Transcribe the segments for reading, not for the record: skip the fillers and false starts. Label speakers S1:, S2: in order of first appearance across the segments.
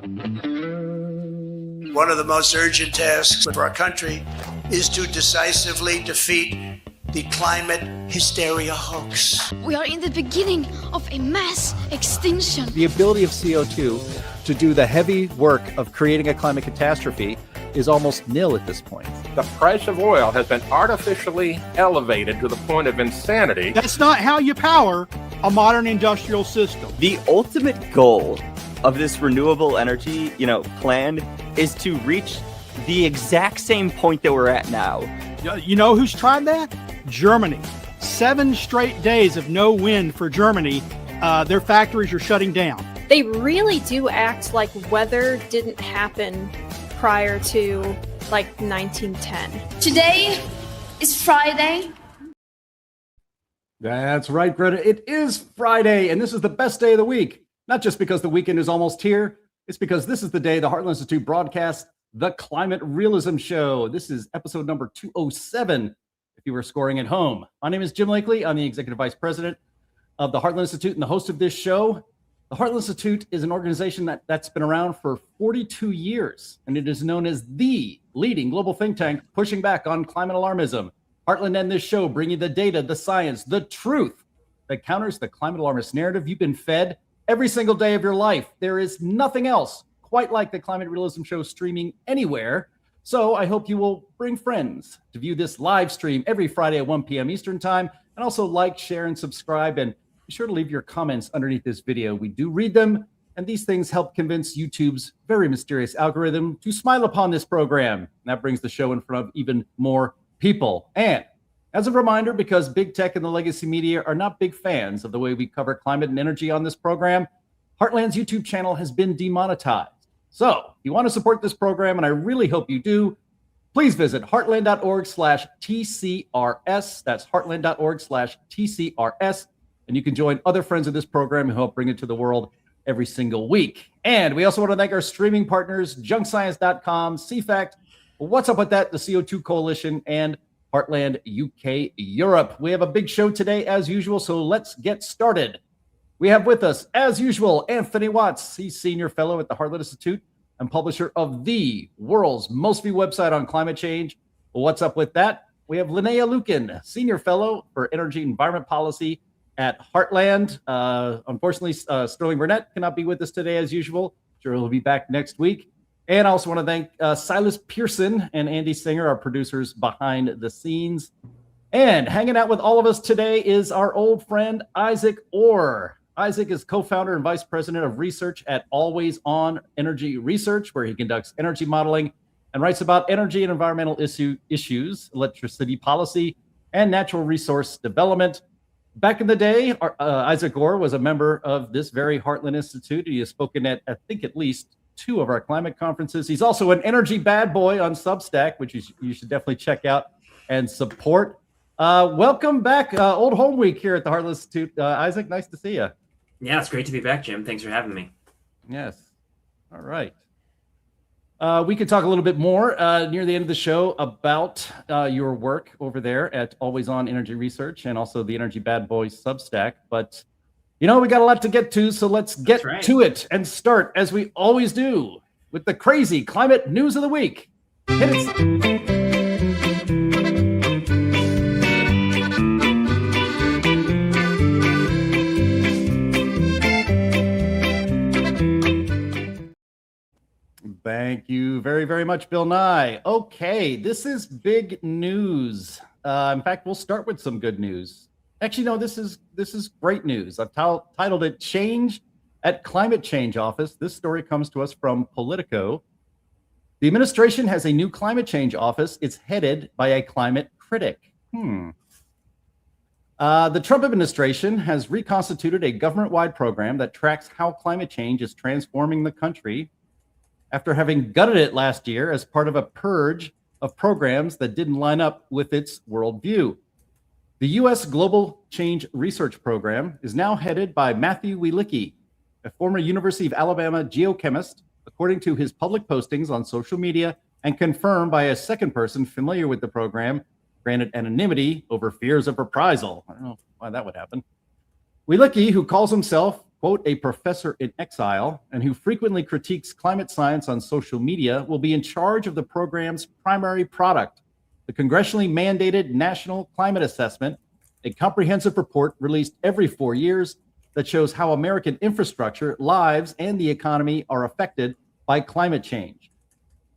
S1: One of the most urgent tasks for our country is to decisively defeat the climate hysteria hoax.
S2: We are in the beginning of a mass extinction.
S3: The ability of CO2 to do the heavy work of creating a climate catastrophe is almost nil at this point.
S4: The price of oil has been artificially elevated to the point of insanity.
S5: That's not how you power a modern industrial system.
S6: The ultimate goal of this renewable energy, plan is to reach the exact same point that we're at now.
S5: You know who's tried that? Germany. 7 straight days of no wind for Germany. Their factories are shutting down.
S7: They really do act like weather didn't happen prior to 1910.
S2: Today is Friday.
S8: That's right, Greta. It is Friday, and this is the best day of the week. Not just because the weekend is almost here. It's because this is the day the Heartland Institute broadcasts the Climate Realism Show. This is episode number 207, if you were scoring at home. My name is Jim Lakely. I'm the Executive Vice President of the Heartland Institute and the host of this show. The Heartland Institute is an organization that's been around for 42 years, and it is known as the leading global think tank pushing back on climate alarmism. Heartland and this show bring you the data, the science, the truth that counters the climate alarmist narrative you've been fed every single day of your life. There is nothing else quite like the Climate Realism Show streaming anywhere. So I hope you will bring friends to view this live stream every Friday at 1 p.m. Eastern Time. And also like, share, and subscribe. And be sure to leave your comments underneath this video. We do read them. And these things help convince YouTube's very mysterious algorithm to smile upon this program. And that brings the show in front of even more people. And as a reminder, because big tech and the legacy media are not big fans of the way we cover climate and energy on this program, Heartland's YouTube channel has been demonetized. So if you want to support this program, and I really hope you do, please visit heartland.org/TCRS. That's heartland.org/TCRS. And you can join other friends of this program who help bring it to the world every single week. And we also want to thank our streaming partners, junkscience.com, CFACT, What's Up With That, the CO2 Coalition, and Heartland UK Europe. We have a big show today, as usual, so let's get started. We have with us, as usual, Anthony Watts. He's Senior Fellow at the Heartland Institute and publisher of the world's most viewed website on climate change. What's Up With That? We have Linnea Lueken, Senior Fellow for Energy and Environment Policy at Heartland. Unfortunately, Sterling Burnett cannot be with us today, as usual. Sure, he'll be back next week. And I also want to thank Silas Pearson and Andy Singer, our producers behind the scenes. And hanging out with all of us today is our old friend, Isaac Orr. Isaac is co-founder and vice president of research at Always On Energy Research, where he conducts energy modeling and writes about energy and environmental issues, electricity policy, and natural resource development. Back in the day, Isaac Orr was a member of this very Heartland Institute. He has spoken at, I think, at least 2 of our climate conferences. He's also an energy bad boy on Substack, which you should definitely check out and support. Welcome back, Old Home Week here at the Heartland Institute. Isaac, nice to see you.
S9: Yeah, it's great to be back, Jim. Thanks for having me.
S8: Yes. All right. We could talk a little bit more near the end of the show about your work over there at Always On Energy Research and also the Energy Bad Boys Substack. But, we got a lot to get to, so let's get to it and start, as we always do, with the crazy climate news of the week. Hit it. Thank you very, very much, Bill Nye. Okay, this is big news. In fact, we'll start with some good news. Actually, no, this is great news. I've titled it "Change at Climate Change Office." This story comes to us from Politico. The administration has a new climate change office. It's headed by a climate critic. The Trump administration has reconstituted a government-wide program that tracks how climate change is transforming the country, after having gutted it last year as part of a purge of programs that didn't line up with its worldview. The U.S. Global Change Research Program is now headed by Matt Wielicki, a former University of Alabama geochemist, according to his public postings on social media and confirmed by a second person familiar with the program, granted anonymity over fears of reprisal. I don't know why that would happen. Wielicki, who calls himself, quote, a professor in exile and who frequently critiques climate science on social media, will be in charge of the program's primary product, the congressionally mandated National Climate Assessment, a comprehensive report released every 4 years that shows how American infrastructure, lives, and the economy are affected by climate change.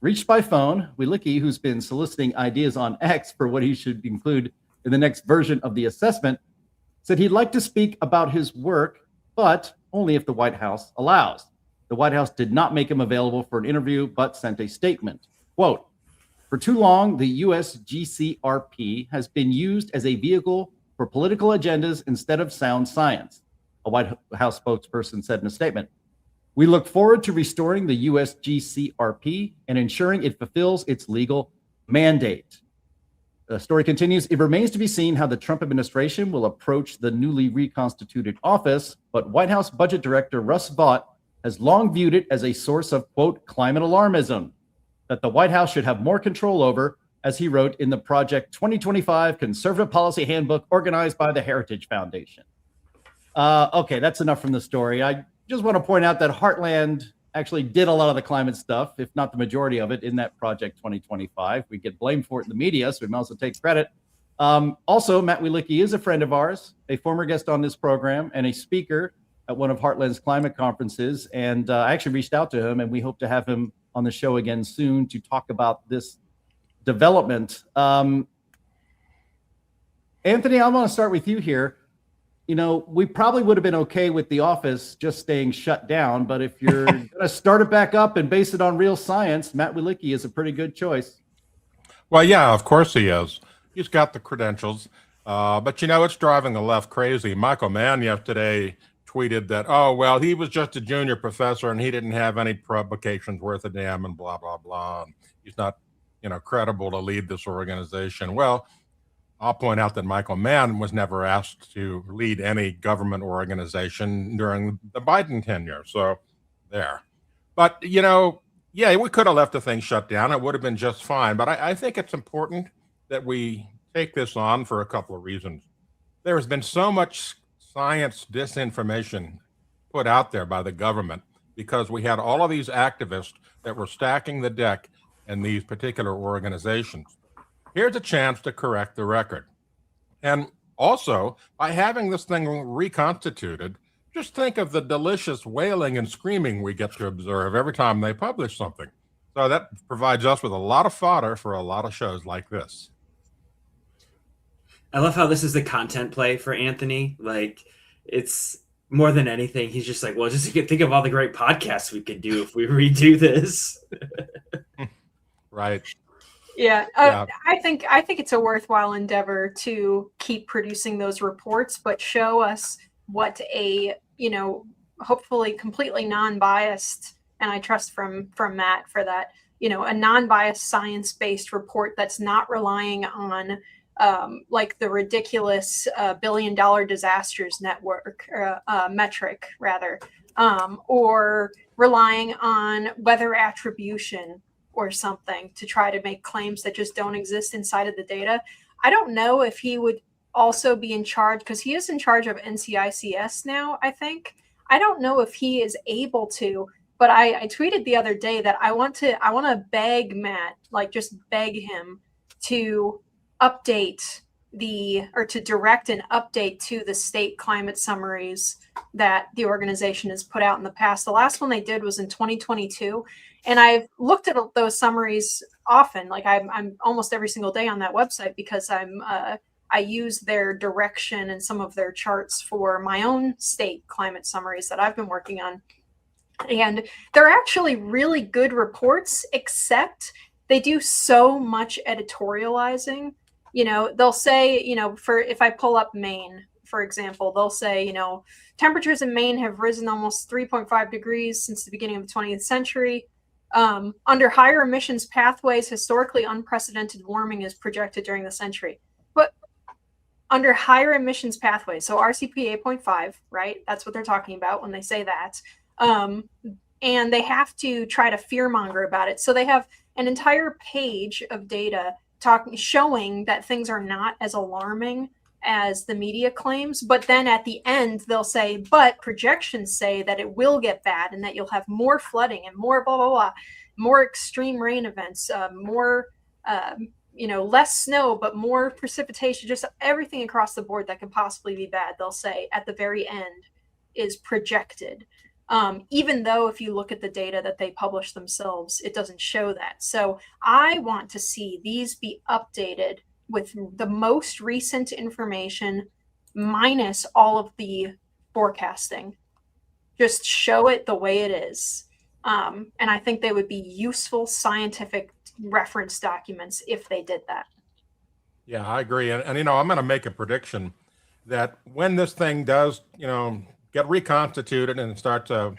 S8: Reached by phone, Wielicki, who's been soliciting ideas on X for what he should include in the next version of the assessment, said he'd like to speak about his work, but only if the White House allows. The White House did not make him available for an interview, but sent a statement. Quote, for too long, the USGCRP has been used as a vehicle for political agendas instead of sound science, a White House spokesperson said in a statement. We look forward to restoring the USGCRP and ensuring it fulfills its legal mandate. The story continues. It remains to be seen how the Trump administration will approach the newly reconstituted office, but White House Budget Director Russ Vought has long viewed it as a source of, quote, climate alarmism that the White House should have more control over, as he wrote in the Project 2025 Conservative Policy Handbook organized by the Heritage Foundation. Okay, that's enough from the story. I just want to point out that Heartland actually did a lot of the climate stuff, if not the majority of it, in that Project 2025. We get blamed for it in the media, so we might also take credit. Also, Matt Wielicki is a friend of ours, a former guest on this program, and a speaker at one of Heartland's climate conferences. And I actually reached out to him, and we hope to have him on the show again soon to talk about this development. Anthony, I want to start with you here. You know, we probably would have been okay with the office just staying shut down, but if you're going to start it back up and base it on real science, Matt Wielicki is a pretty good choice.
S4: Well, yeah, of course he is. He's got the credentials. But, you know, it's driving the left crazy. Michael Mann yesterday tweeted that, oh, well, he was just a junior professor and he didn't have any publications worth a damn and blah, blah, blah. And he's not, you know, credible to lead this organization. Well, I'll point out that Michael Mann was never asked to lead any government organization during the Biden tenure. So there. But, you know, yeah, we could have left the thing shut down. It would have been just fine. But I think it's important that we take this on for a couple of reasons. There has been so much science disinformation put out there by the government because we had all of these activists that were stacking the deck in these particular organizations. Here's a chance to correct the record. And also, by having this thing reconstituted, just think of the delicious wailing and screaming we get to observe every time they publish something. So that provides us with a lot of fodder for a lot of shows like this.
S9: I love how this is the content play for Anthony. Like, it's more than anything, he's just like, well, just think of all the great podcasts we could do if we redo this.
S4: Right.
S7: Yeah, I think it's a worthwhile endeavor to keep producing those reports, but show us what a, you know, hopefully completely non-biased, and I trust from Matt for that, you know, a non-biased science-based report that's not relying on like the ridiculous $1 billion disasters network metric rather, or relying on weather attribution or something to try to make claims that just don't exist inside of the data. I don't know if he would also be in charge, because he is in charge of NCICS now, I think. I don't know if he is able to, but I tweeted the other day that I want to beg Matt, like just beg him to update to direct an update to the state climate summaries that the organization has put out in the past. The last one they did was in 2022. And I've looked at those summaries often. Like I'm almost every single day on that website because I use their direction and some of their charts for my own state climate summaries that I've been working on. And they're actually really good reports, except they do so much editorializing. You know, they'll say, you know, if I pull up Maine, for example, they'll say, you know, temperatures in Maine have risen almost 3.5 degrees since the beginning of the 20th century. Under higher emissions pathways, historically unprecedented warming is projected during the century. But under higher emissions pathways, so RCP 8.5, right? That's what they're talking about when they say that. And they have to try to fearmonger about it. So they have an entire page of data showing that things are not as alarming as the media claims, but then at the end they'll say, but projections say that it will get bad and that you'll have more flooding and more blah blah blah, more extreme rain events, more less snow but more precipitation, just everything across the board that could possibly be bad, they'll say at the very end is projected, even though if you look at the data that they publish themselves, it doesn't show that. So I want to see these be updated with the most recent information minus all of the forecasting. Just show it the way it is. And I think they would be useful scientific reference documents if they did that.
S4: Yeah, I agree. And I'm going to make a prediction that when this thing does, get reconstituted and starts a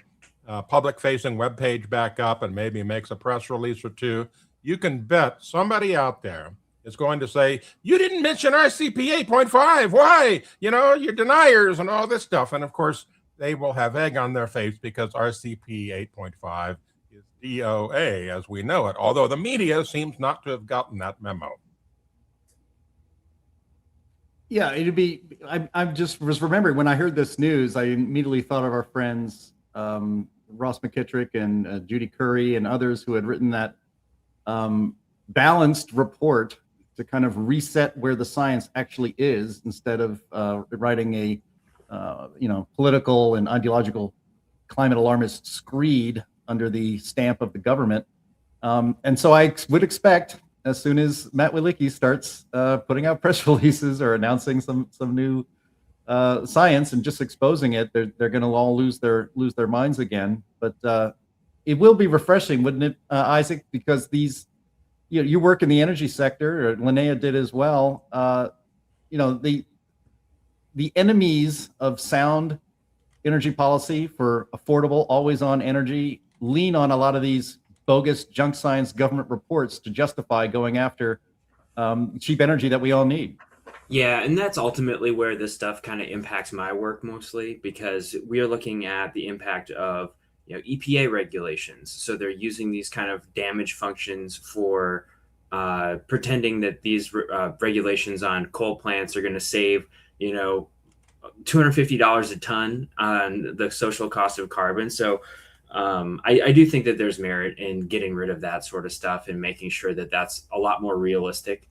S4: public facing webpage back up and maybe makes a press release or two, you can bet somebody out there is going to say, you didn't mention RCP 8.5. Why? You're deniers and all this stuff. And of course, they will have egg on their face because RCP 8.5 is DOA as we know it, although the media seems not to have gotten that memo.
S8: Yeah, I just was remembering when I heard this news, I immediately thought of our friends, Ross McKittrick and Judy Curry and others who had written that balanced report to kind of reset where the science actually is instead of writing a political and ideological climate alarmist screed under the stamp of the government. And so I would expect as soon as Matt Wielicki starts putting out press releases or announcing some new science and just exposing it, they're going to all lose their minds again. But it will be refreshing, wouldn't it, Isaac? Because these, you work in the energy sector, or Linnea did as well. The enemies of sound energy policy for affordable, always-on energy lean on a lot of these bogus junk science government reports to justify going after cheap energy that we all need.
S9: Yeah, and that's ultimately where this stuff kind of impacts my work mostly, because we are looking at the impact of EPA regulations. So they're using these kind of damage functions for pretending that these regulations on coal plants are going to save $250 a ton on the social cost of carbon. So I do think that there's merit in getting rid of that sort of stuff and making sure that that's a lot more realistic.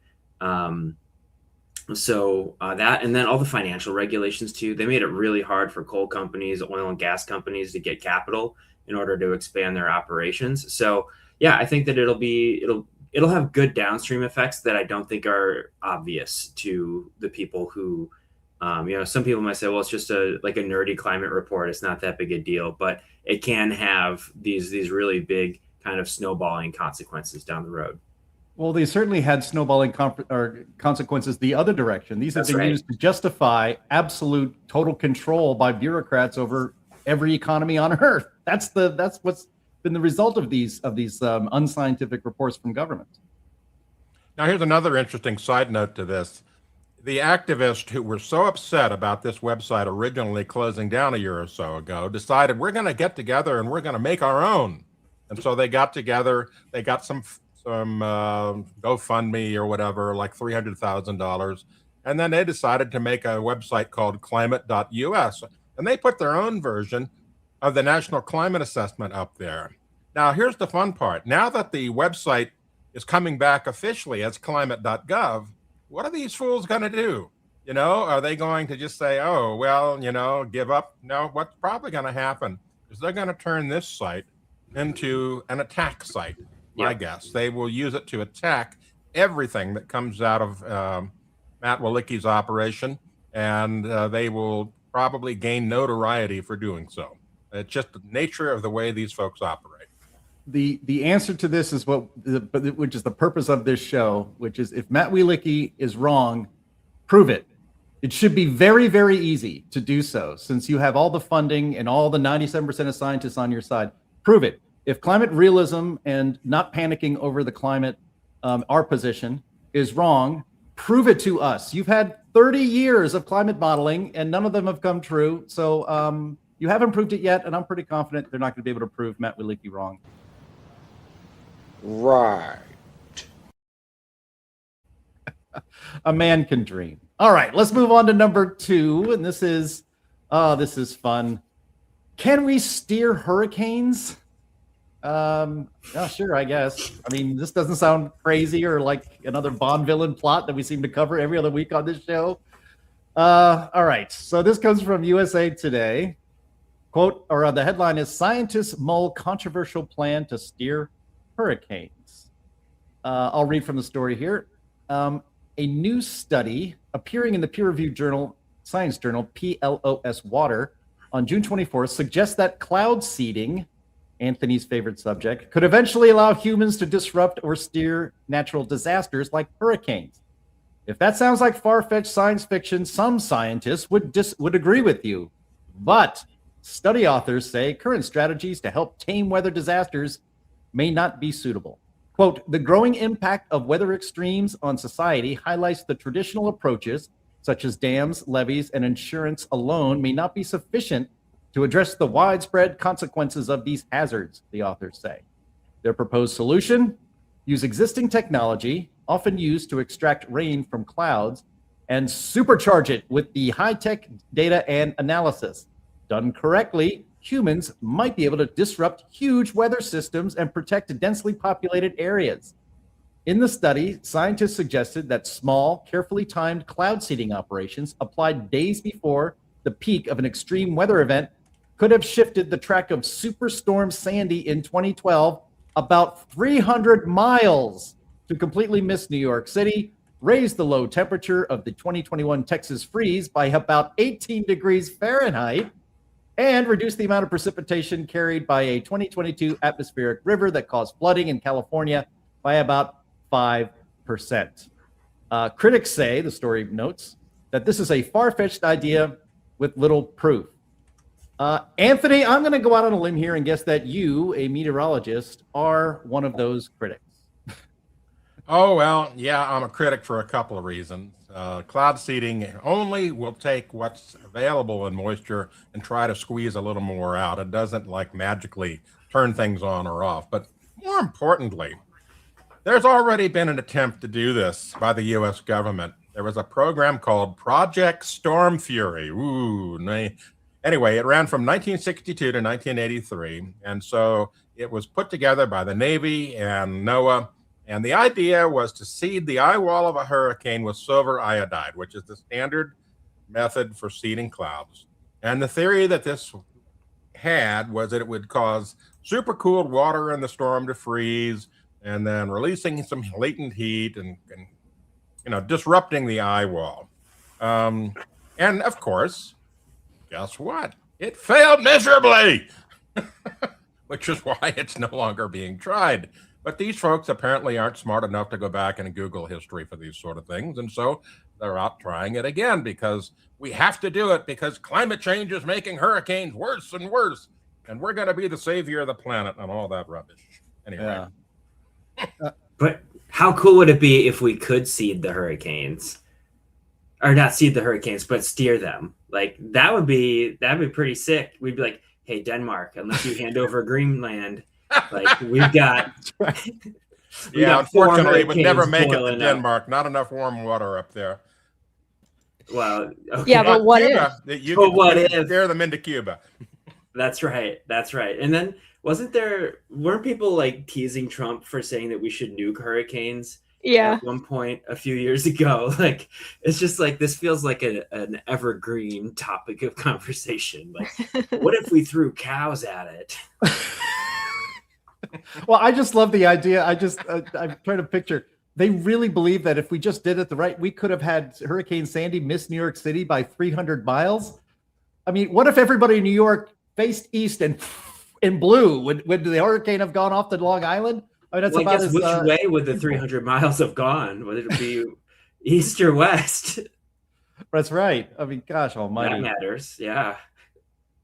S9: So that, and then all the financial regulations too, they made it really hard for coal companies, oil and gas companies to get capital in order to expand their operations. So yeah, I think that it'll have good downstream effects that I don't think are obvious to the people who, some people might say, well, it's just a nerdy climate report. It's not that big a deal, but it can have these really big kind of snowballing consequences down the road.
S8: Well, they certainly had snowballing consequences the other direction. These have been used to justify absolute total control by bureaucrats over every economy on Earth. That's what's been the result of these unscientific reports from government.
S4: Now, here's another interesting side note to this. The activists who were so upset about this website originally closing down a year or so ago decided we're going to get together and we're going to make our own. And so they got together, they got some GoFundMe or whatever, like $300,000. And then they decided to make a website called climate.us. And they put their own version of the National Climate Assessment up there. Now, here's the fun part. Now that the website is coming back officially as climate.gov, what are these fools going to do? Are they going to just say, oh, well, give up? No, what's probably going to happen is they're going to turn this site into an attack site. I guess they will use it to attack everything that comes out of Matt Wielicki's operation, and they will probably gain notoriety for doing so. It's just the nature of the way these folks operate.
S8: The answer to this is which is the purpose of this show, which is if Matt Wielicki is wrong, prove it. It should be very, very easy to do so, since you have all the funding and all the 97% of scientists on your side. Prove it. If climate realism and not panicking over the climate, our position, is wrong, prove it to us. You've had 30 years of climate modeling and none of them have come true. So you haven't proved it yet, and I'm pretty confident they're not going to be able to prove Matt Wielicki wrong.
S10: Right.
S8: A man can dream. All right, let's move on to number 2, and this is fun. Can we steer hurricanes? Sure, I guess. I mean, this doesn't sound crazy or like another Bond villain plot that we seem to cover every other week on this show. All right, so this comes from USA Today. Quote, or the headline is "Scientists Mull Controversial Plan to Steer Hurricanes." I'll read from the story here. A new study appearing in the peer-reviewed science journal PLOS Water on June 24th suggests that cloud seeding, Anthony's favorite subject, could eventually allow humans to disrupt or steer natural disasters like hurricanes. If that sounds like far-fetched science fiction, some scientists would agree with you. But study authors say current strategies to help tame weather disasters may not be suitable. Quote, the growing impact of weather extremes on society highlights the traditional approaches, such as dams, levees, and insurance alone, may not be sufficient to address the widespread consequences of these hazards, the authors say. Their proposed solution, use existing technology, often used to extract rain from clouds, and supercharge it with the high-tech data and analysis. Done correctly, humans might be able to disrupt huge weather systems and protect densely populated areas. In the study, scientists suggested that small, carefully timed cloud seeding operations applied days before the peak of an extreme weather event could have shifted the track of Superstorm Sandy in 2012 about 300 miles to completely miss New York City, raise the low temperature of the 2021 Texas freeze by about 18 degrees Fahrenheit, and reduce the amount of precipitation carried by a 2022 atmospheric river that caused flooding in California by about 5%. Critics say, the story notes, that this is a far-fetched idea with little proof. Anthony, I'm going to go out on a limb here and guess that you, a meteorologist, are one of those critics.
S4: Oh, well, yeah, I'm a critic for a couple of reasons. Cloud seeding only will take what's available in moisture and try to squeeze a little more out. It doesn't like magically turn things on or off. But more importantly, there's already been an attempt to do this by the U.S. government. There was a program called Project Storm Fury. Anyway, it ran from 1962 to 1983. And so it was put together by the Navy and NOAA. And the idea was to seed the eye wall of a hurricane with silver iodide, which is the standard method for seeding clouds. And the theory that this had was that it would cause supercooled water in the storm to freeze, and then releasing some latent heat and disrupting the eye wall. And of course, guess what? It failed miserably, which is why it's no longer being tried. But these folks apparently aren't smart enough to go back and Google history for these sort of things. And so they're out trying it again because we have to do it because climate change is making hurricanes worse and worse. And we're going to be the savior of the planet and all that rubbish. Anyway.
S9: Yeah. But how cool would it be if we could seed the hurricanes? Or not seed the hurricanes, but steer them. Like that'd be pretty sick. We'd be like, hey, Denmark, unless you hand over Greenland, like we've got
S4: yeah, unfortunately it would never make it to Denmark. Not enough warm water up there.
S9: Well, okay.
S2: Yeah, but what
S4: Cuba,
S2: if?
S4: You can steer them into Cuba.
S9: That's right. And then weren't people like teasing Trump for saying that we should nuke hurricanes?
S2: Yeah.
S9: At one point a few years ago. Like it's just like this feels like an evergreen topic of conversation. Like what if we threw cows at it?
S8: Well, I just love the idea. I'm trying to picture. They really believe that if we just did it we could have had Hurricane Sandy miss New York City by 300 miles. I mean, what if everybody in New York faced east and in blue? Would the hurricane have gone off to Long Island? I mean, that's
S9: I guess which way would the 300 miles have gone? Would it be east or west?
S8: That's right. I mean, gosh almighty.
S9: That matters. Yeah.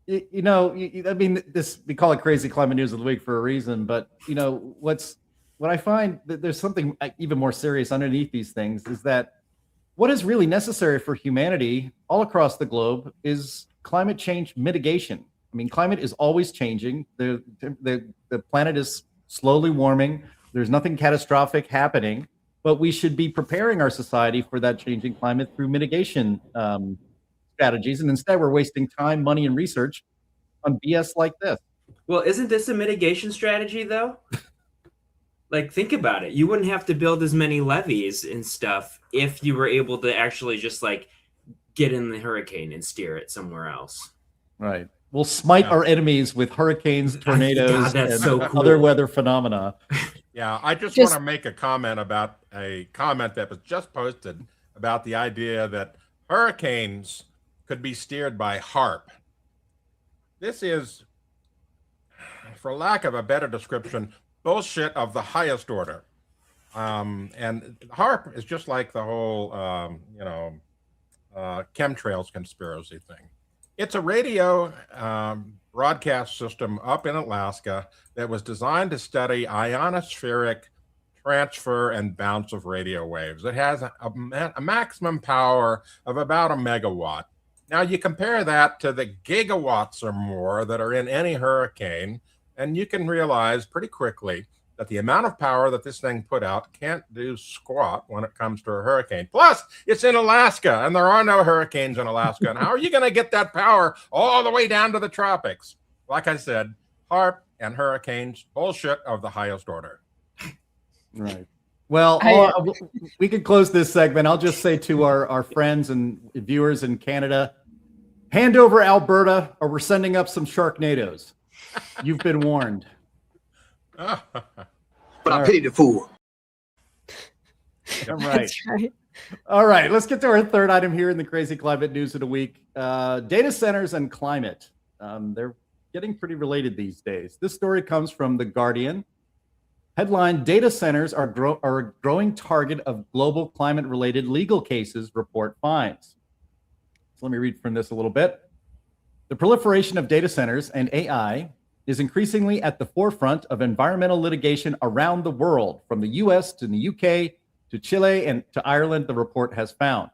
S8: I mean, we call it crazy climate news of the week for a reason, but what I find that there's something even more serious underneath these things is that what is really necessary for humanity all across the globe is climate change mitigation. I mean, climate is always changing. The planet is slowly warming. There's nothing catastrophic happening. but we should be preparing our society for that changing climate through mitigation strategies. And instead, we're wasting time, money, and research on BS like this.
S9: Well, isn't this a mitigation strategy, though? Like, think about it. You wouldn't have to build as many levees and stuff if you were able to actually just like get in the hurricane and steer it somewhere else.
S8: Right. We'll smite our enemies with hurricanes, tornadoes,
S9: that's
S8: and
S9: so cool.
S8: other weather phenomena.
S4: Yeah, I just want to make a comment about a comment that was just posted about the idea that hurricanes could be steered by HARP. This is, for lack of a better description, bullshit of the highest order. And HARP is just like the whole, chemtrails conspiracy thing. It's a radio broadcast system up in Alaska that was designed to study ionospheric transfer and bounce of radio waves. It has a maximum power of about 1 megawatt. Now you compare that to the gigawatts or more that are in any hurricane, and you can realize pretty quickly that the amount of power that this thing put out can't do squat when it comes to a hurricane. Plus, it's in Alaska, and there are no hurricanes in Alaska. And how are you going to get that power all the way down to the tropics? Like I said, HARP and hurricanes, bullshit of the highest order.
S8: Right. Well, we could close this segment. I'll just say to our friends and viewers in Canada, hand over Alberta, or we're sending up some Sharknadoes. You've been warned.
S1: But I pity the fool.
S8: All right.
S2: That's right.
S8: All right. Let's get to our third item here in the crazy climate news of the week. Data centers and climate. They're getting pretty related these days. This story comes from The Guardian. Headline: Data centers are a growing target of global climate-related legal cases, report finds. So let me read from this a little bit. The proliferation of data centers and AI is increasingly at the forefront of environmental litigation around the world, from the US to the UK to Chile and to Ireland, the report has found.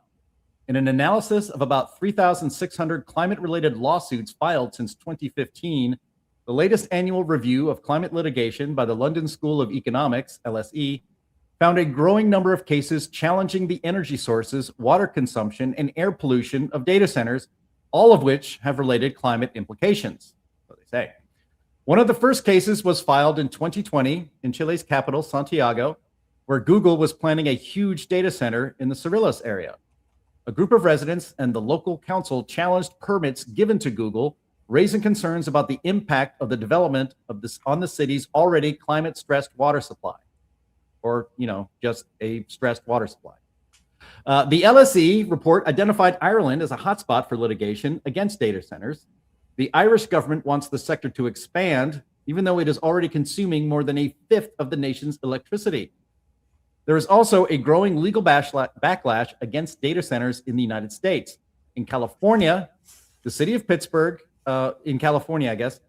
S8: In an analysis of about 3,600 climate-related lawsuits filed since 2015, the latest annual review of climate litigation by the London School of Economics, LSE, found a growing number of cases challenging the energy sources, water consumption, and air pollution of data centers, all of which have related climate implications, so they say. One of the first cases was filed in 2020 in Chile's capital, Santiago, where Google was planning a huge data center in the Cerrillos area. A group of residents and the local council challenged permits given to Google, raising concerns about the impact of the development of this on the city's already climate-stressed water supply, or, just a stressed water supply. The LSE report identified Ireland as a hotspot for litigation against data centers. The Irish government wants the sector to expand, even though it is already consuming more than a fifth of the nation's electricity. There is also a growing legal backlash against data centers in the United States. In California, the city of Pittsburgh, in California, I guess,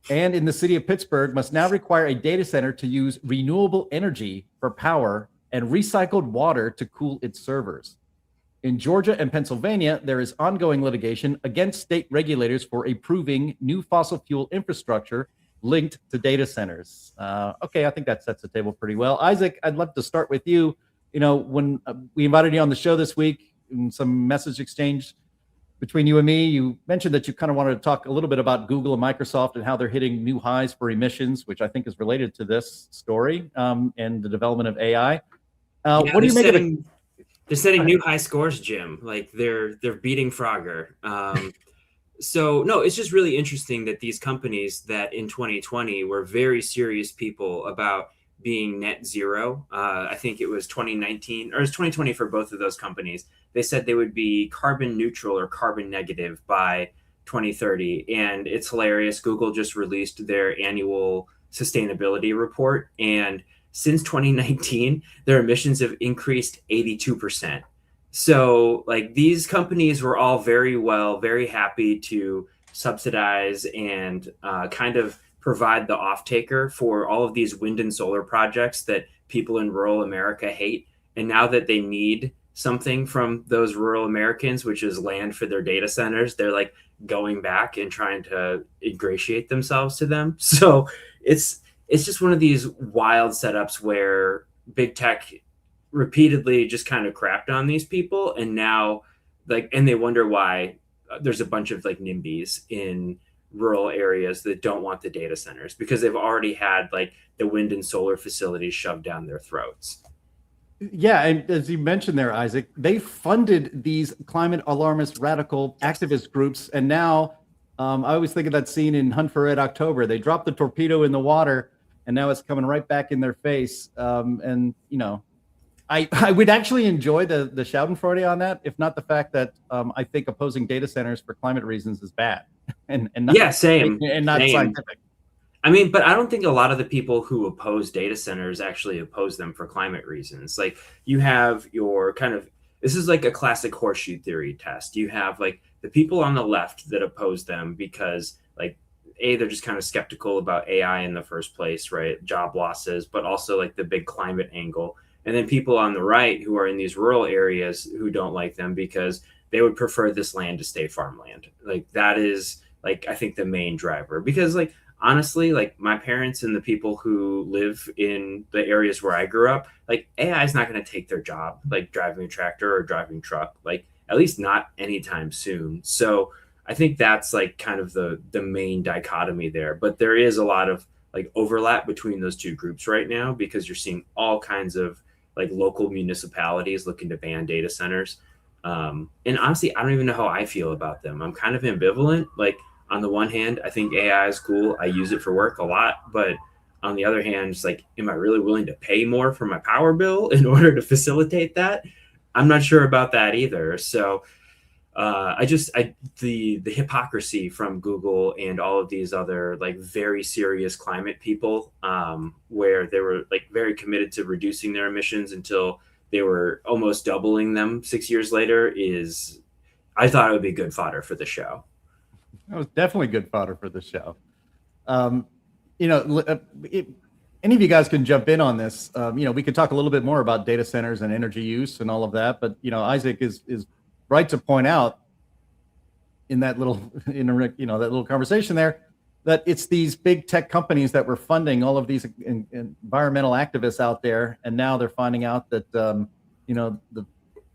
S8: and in the city of Pittsburgh must now require a data center to use renewable energy for power and recycled water to cool its servers. In Georgia and Pennsylvania, there is ongoing litigation against state regulators for approving new fossil fuel infrastructure linked to data centers. Okay, I think that sets the table pretty well. Isaac, I'd love to start with you. When we invited you on the show this week, in some message exchange between you and me, you mentioned that you kind of wanted to talk a little bit about Google and Microsoft and how they're hitting new highs for emissions, which I think is related to this story and the development of AI. What do you make of it?
S9: They're setting new high scores, Jim. Like they're beating Frogger. So no, it's just really interesting that these companies that in 2020 were very serious people about being net zero. I think it was 2019 or it was 2020 for both of those companies. They said they would be carbon neutral or carbon negative by 2030. And it's hilarious. Google just released their annual sustainability report, and since 2019, their emissions have increased 82%. So like these companies were all very happy to subsidize and kind of provide the off-taker for all of these wind and solar projects that people in rural America hate. And now that they need something from those rural Americans, which is land for their data centers, they're like going back and trying to ingratiate themselves to them. So it's just one of these wild setups where big tech repeatedly just kind of crapped on these people, and now and they wonder why there's a bunch of like NIMBYs in rural areas that don't want the data centers because they've already had like the wind and solar facilities shoved down their throats.
S8: Yeah, and as you mentioned there, Isaac, they funded these climate alarmist radical activist groups, and now I always think of that scene in Hunt for Red October. They dropped the torpedo in the water, and now it's coming right back in their face. And you know, I would actually enjoy the Schadenfreude on that, if not the fact that I think opposing data centers for climate reasons is bad, and not,
S9: yeah, same,
S8: and not
S9: same.
S8: scientific.
S9: I mean, but I don't think a lot of the people who oppose data centers actually oppose them for climate reasons. Like you have your kind of, this is like a classic horseshoe theory test. You have like the people on the left that oppose them because like, they're just kind of skeptical about AI in the first place, right? Job losses, but also like the big climate angle. And then people on the right who are in these rural areas who don't like them because they would prefer this land to stay farmland. Like that is like, I think the main driver, because like, honestly, like my parents and the people who live in the areas where I grew up, like AI is not going to take their job, like driving a tractor or driving truck, like at least not anytime soon. So I think that's like kind of the main dichotomy there. But there is a lot of like overlap between those two groups right now because you're seeing all kinds of like local municipalities looking to ban data centers. And honestly, I don't even know how I feel about them. I'm kind of ambivalent. Like, on the one hand, I think AI is cool. I use it for work a lot. But on the other hand, it's like, am I really willing to pay more for my power bill in order to facilitate that? I'm not sure about that either. So the hypocrisy from Google and all of these other like very serious climate people, where they were like very committed to reducing their emissions until they were almost doubling them 6 years later, I thought it would be good fodder for the show.
S8: That was definitely good fodder for the show. You know, any of you guys can jump in on this. You know, we could talk a little bit more about data centers and energy use and all of that. But you know, Isaac is right to point out in that little that little conversation there that it's these big tech companies that were funding all of these environmental activists out there, and now they're finding out that you know, the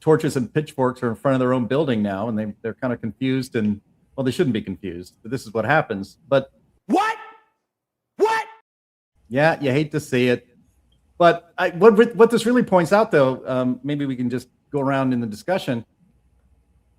S8: torches and pitchforks are in front of their own building now, and they're kind of confused and. Well, they shouldn't be confused, but this is what happens. But what? Yeah, you hate to see it. But what this really points out, though, maybe we can just go around in the discussion,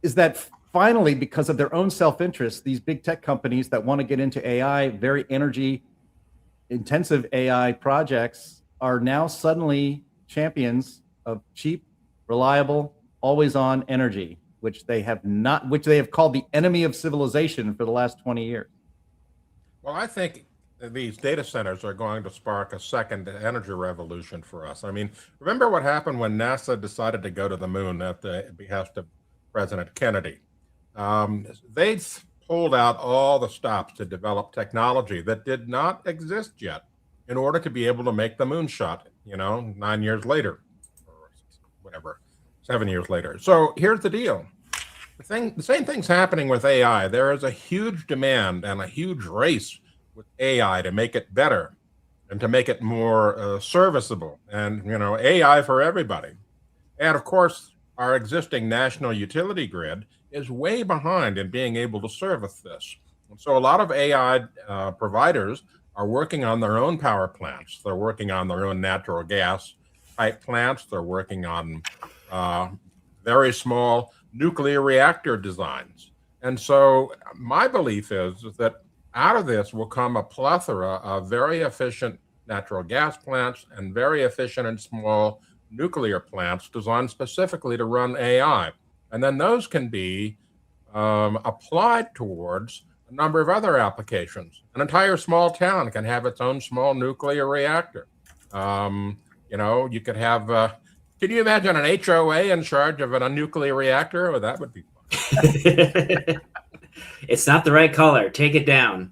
S8: is that finally, because of their own self-interest, these big tech companies that want to get into AI, very energy-intensive AI projects, are now suddenly champions of cheap, reliable, always-on energy. Which they have called the enemy of civilization for the last 20 years.
S4: Well, I think these data centers are going to spark a second energy revolution for us. I mean, remember what happened when NASA decided to go to the moon at the behest of President Kennedy? They pulled out all the stops to develop technology that did not exist yet in order to be able to make the moonshot, 9 years later, or whatever, 7 years later. So here's the deal. The same thing's happening with AI. There is a huge demand and a huge race with AI to make it better and to make it more serviceable and, AI for everybody. And of course, our existing national utility grid is way behind in being able to service this. And so a lot of AI providers are working on their own power plants. They're working on their own natural gas type plants. They're working on very small nuclear reactor designs. And so my belief is that out of this will come a plethora of very efficient natural gas plants and very efficient and small nuclear plants designed specifically to run AI. And then those can be applied towards a number of other applications. An entire small town can have its own small nuclear reactor. You could have, can you imagine an HOA in charge of a nuclear reactor? Well, that would be fun.
S9: It's not the right color. Take it down.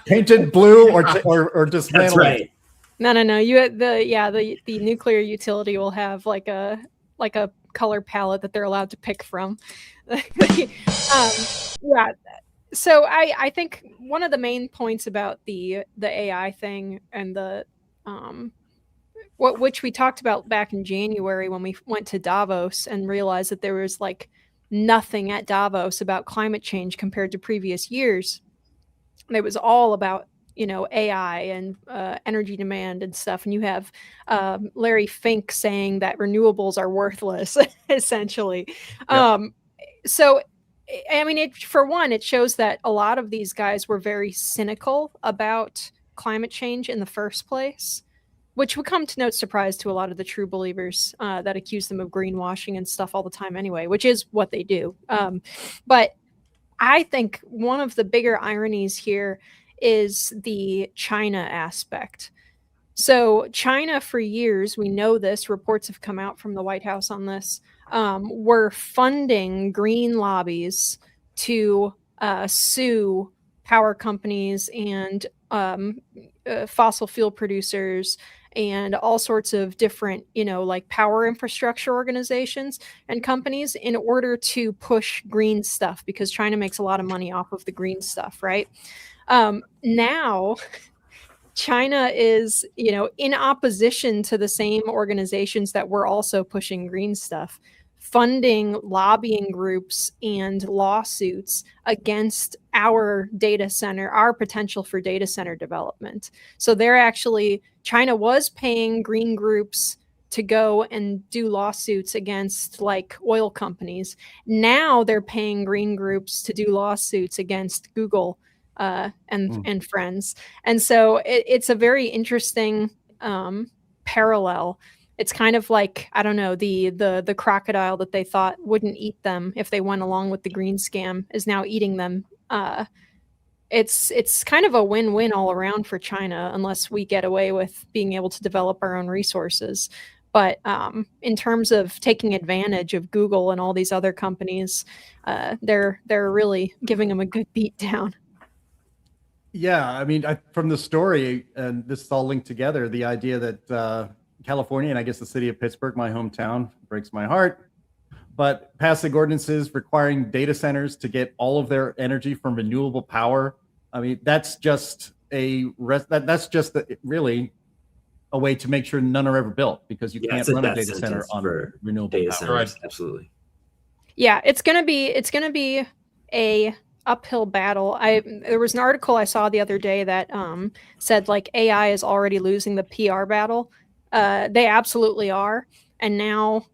S8: Painted blue or dismantled.
S9: That's right.
S7: No. You the nuclear utility will have like a color palette that they're allowed to pick from. Yeah. So I think one of the main points about the AI thing and the which we talked about back in January when we went to Davos and realized that there was like nothing at Davos about climate change compared to previous years. It was all about, you know, AI and energy demand and stuff. And you have Larry Fink saying that renewables are worthless, essentially.
S8: Yep.
S7: So, I mean, for one, it shows that a lot of these guys were very cynical about climate change in the first place, which would come to no surprise to a lot of the true believers that accuse them of greenwashing and stuff all the time anyway, which is what they do. But I think one of the bigger ironies here is the China aspect. So China, for years, we know this, reports have come out from the White House on this, were funding green lobbies to sue power companies and fossil fuel producers and all sorts of different, you know, like power infrastructure organizations and companies in order to push green stuff, because China makes a lot of money off of the green stuff, right? Now, China is, you know, in opposition to the same organizations that were also pushing green stuff, funding lobbying groups and lawsuits against our data center, our potential for data center development. So they're actually, China was paying green groups to go and do lawsuits against like oil companies. Now they're paying green groups to do lawsuits against Google and friends. And so it's a very interesting parallel. It's kind of like, I don't know, the crocodile that they thought wouldn't eat them if they went along with the green scam is now eating them. It's kind of a win-win all around for China, unless we get away with being able to develop our own resources. But in terms of taking advantage of Google and all these other companies, they're really giving them a good beat down.
S8: Yeah, I mean, from the story, and this is all linked together, the idea that California, and I guess the city of Pittsburgh, my hometown, breaks my heart, but passing ordinances requiring data centers to get all of their energy from renewable power. I mean, that's just really a way to make sure none are ever built, because you can't run a data center on renewable
S9: data
S8: power.
S9: centers. Right. Absolutely.
S7: Yeah, it's gonna be a uphill battle. There was an article I saw the other day that said like AI is already losing the PR battle. They absolutely are. And now,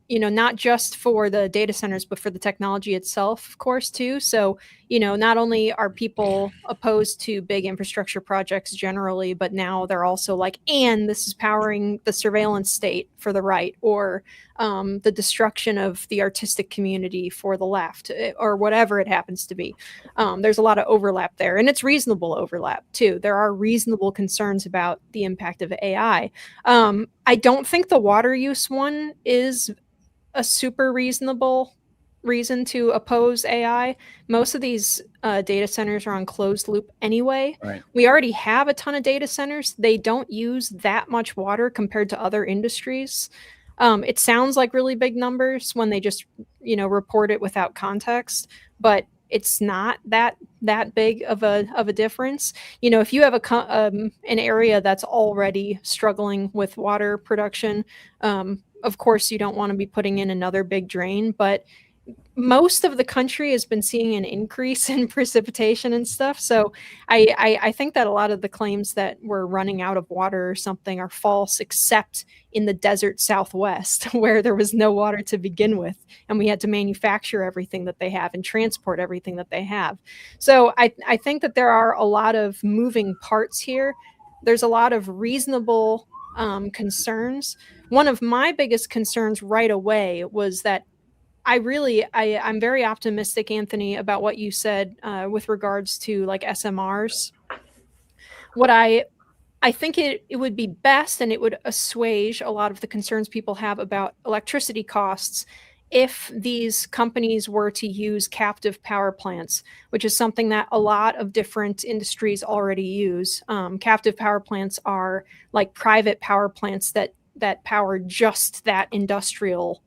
S7: you know, not just for the data centers, but for the technology itself, of course, too. So, you know, not only are people opposed to big infrastructure projects generally, but now they're also like, and this is powering the surveillance state for the right, or the destruction of the artistic community for the left, or whatever it happens to be. There's a lot of overlap there, and it's reasonable overlap, too. There are reasonable concerns about the impact of AI. I don't think the water use one is a super reasonable reason to oppose AI. Most of these data centers are on closed loop anyway.
S8: Right.
S7: We already have a ton of data centers. They don't use that much water compared to other industries. It sounds like really big numbers when they just, you know, report it without context, but it's not that big of a difference. You know, if you have an area that's already struggling with water production, of course you don't want to be putting in another big drain, but most of the country has been seeing an increase in precipitation and stuff. So I think that a lot of the claims that we're running out of water or something are false, except in the desert Southwest, where there was no water to begin with, and we had to manufacture everything that they have and transport everything that they have. So I think that there are a lot of moving parts here. There's a lot of reasonable concerns. One of my biggest concerns right away was that I'm very optimistic, Anthony, about what you said with regards to like SMRs. What I think it would be best, and it would assuage a lot of the concerns people have about electricity costs, if these companies were to use captive power plants, which is something that a lot of different industries already use. Captive power plants are like private power plants that power just that industrial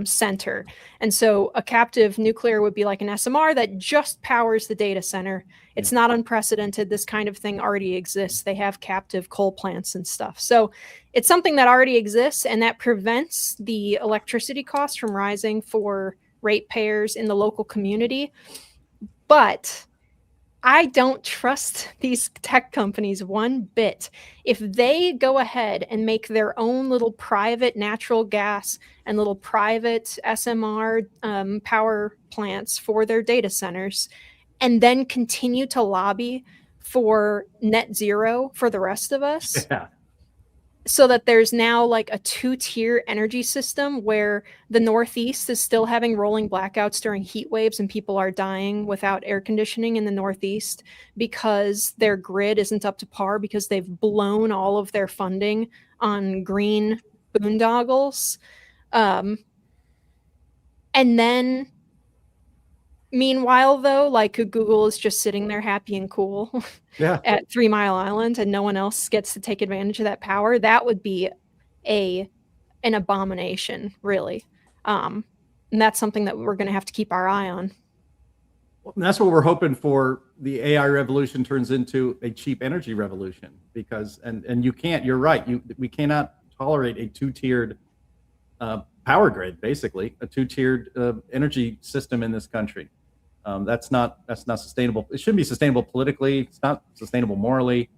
S7: center. And so a captive nuclear would be like an SMR that just powers the data center. It's not unprecedented. This kind of thing already exists. They have captive coal plants and stuff. So it's something that already exists, and that prevents the electricity costs from rising for ratepayers in the local community. But I don't trust these tech companies one bit. If they go ahead and make their own little private natural gas and little private SMR power plants for their data centers, and then continue to lobby for net zero for the rest of us, so that there's now like a 2-tier energy system where the Northeast is still having rolling blackouts during heat waves and people are dying without air conditioning in the Northeast because their grid isn't up to par because they've blown all of their funding on green boondoggles. And then meanwhile, though, like Google is just sitting there happy and cool at 3 Mile Island and no one else gets to take advantage of that power, that would be an abomination, really. And that's something that we're going to have to keep our eye on.
S8: Well, and that's what we're hoping for. The AI revolution turns into a cheap energy revolution because, and you can't, you're right. We cannot tolerate a 2-tiered power grid, basically a 2-tiered energy system in this country. That's not sustainable. It shouldn't be sustainable politically. It's not sustainable morally,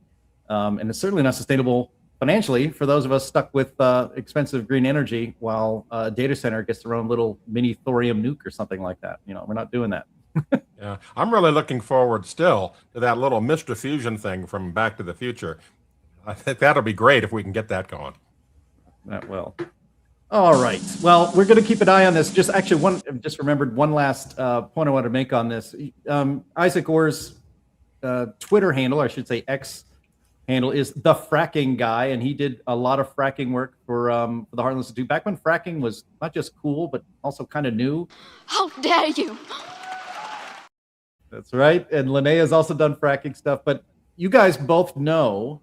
S8: and it's certainly not sustainable financially for those of us stuck with expensive green energy while a data center gets their own little mini thorium nuke or something like that. We're not doing that.
S4: Yeah, I'm really looking forward still to that little Mr. Fusion thing from Back to the Future. I think that'll be great if we can get that going.
S8: That will. All right. Well, we're going to keep an eye on this. Just remembered one last point I want to make on this. Isaac Orr's Twitter handle, or I should say X handle, is the fracking guy, and he did a lot of fracking work for the Heartland Institute back when fracking was not just cool but also kind of new.
S2: How dare you!
S8: That's right. And Linnea has also done fracking stuff, but you guys both know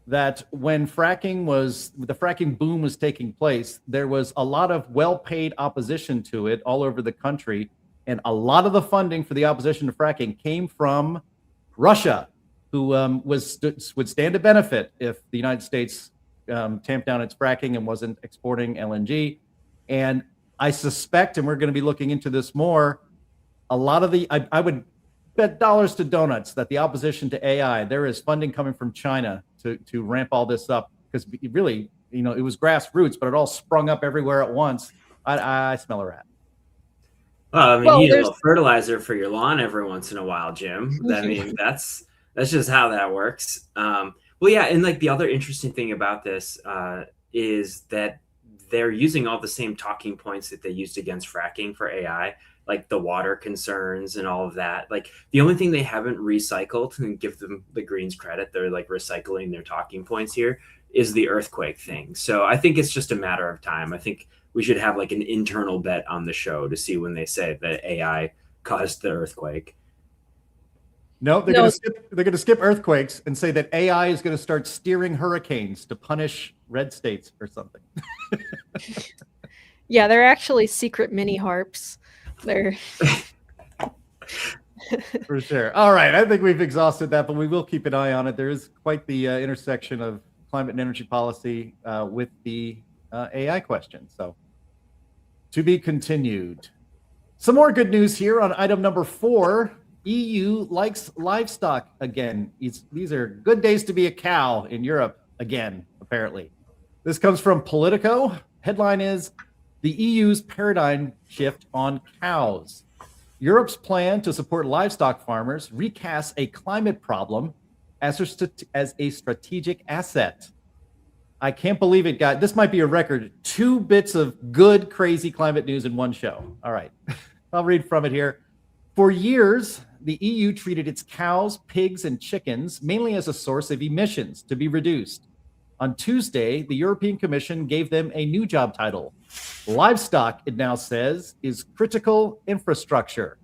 S8: that when the fracking boom was taking place, there was a lot of well-paid opposition to it all over the country. And a lot of the funding for the opposition to fracking came from Russia, who would stand to benefit if the United States tamped down its fracking and wasn't exporting LNG. And I suspect, and we're going to be looking into this more, a lot of I would bet dollars to donuts that the opposition to AI, there is funding coming from China to ramp all this up, because really, it was grassroots, but it all sprung up everywhere at once. I smell a rat.
S9: Well, you need a little fertilizer for your lawn every once in a while, Jim. I mean, that's just how that works. Well, yeah, and like the other interesting thing about this is that they're using all the same talking points that they used against fracking for AI, like the water concerns and all of that. Like the only thing they haven't recycled, and give them the Greens credit, they're like recycling their talking points here, is the earthquake thing. So I think it's just a matter of time. I think we should have like an internal bet on the show to see when they say that AI caused the earthquake.
S8: No, they're going to skip earthquakes and say that AI is going to start steering hurricanes to punish red states or something.
S7: Yeah, they're actually secret mini harps. They're
S8: for sure. All right, I think we've exhausted that, but we will keep an eye on it. There is quite the intersection of climate and energy policy with the AI question. So to be continued. Some more good news here on item number 4. EU likes livestock again. These are good days to be a cow in Europe again, apparently. This comes from Politico. Headline is, the EU's paradigm shift on cows. Europe's plan to support livestock farmers recasts a climate problem as a strategic asset. I can't believe it got, this might be a record, 2 bits of good, crazy climate news in one show. All right, I'll read from it here. For years, the EU treated its cows, pigs, and chickens mainly as a source of emissions to be reduced. On Tuesday, the European Commission gave them a new job title. Livestock, it now says, is critical infrastructure.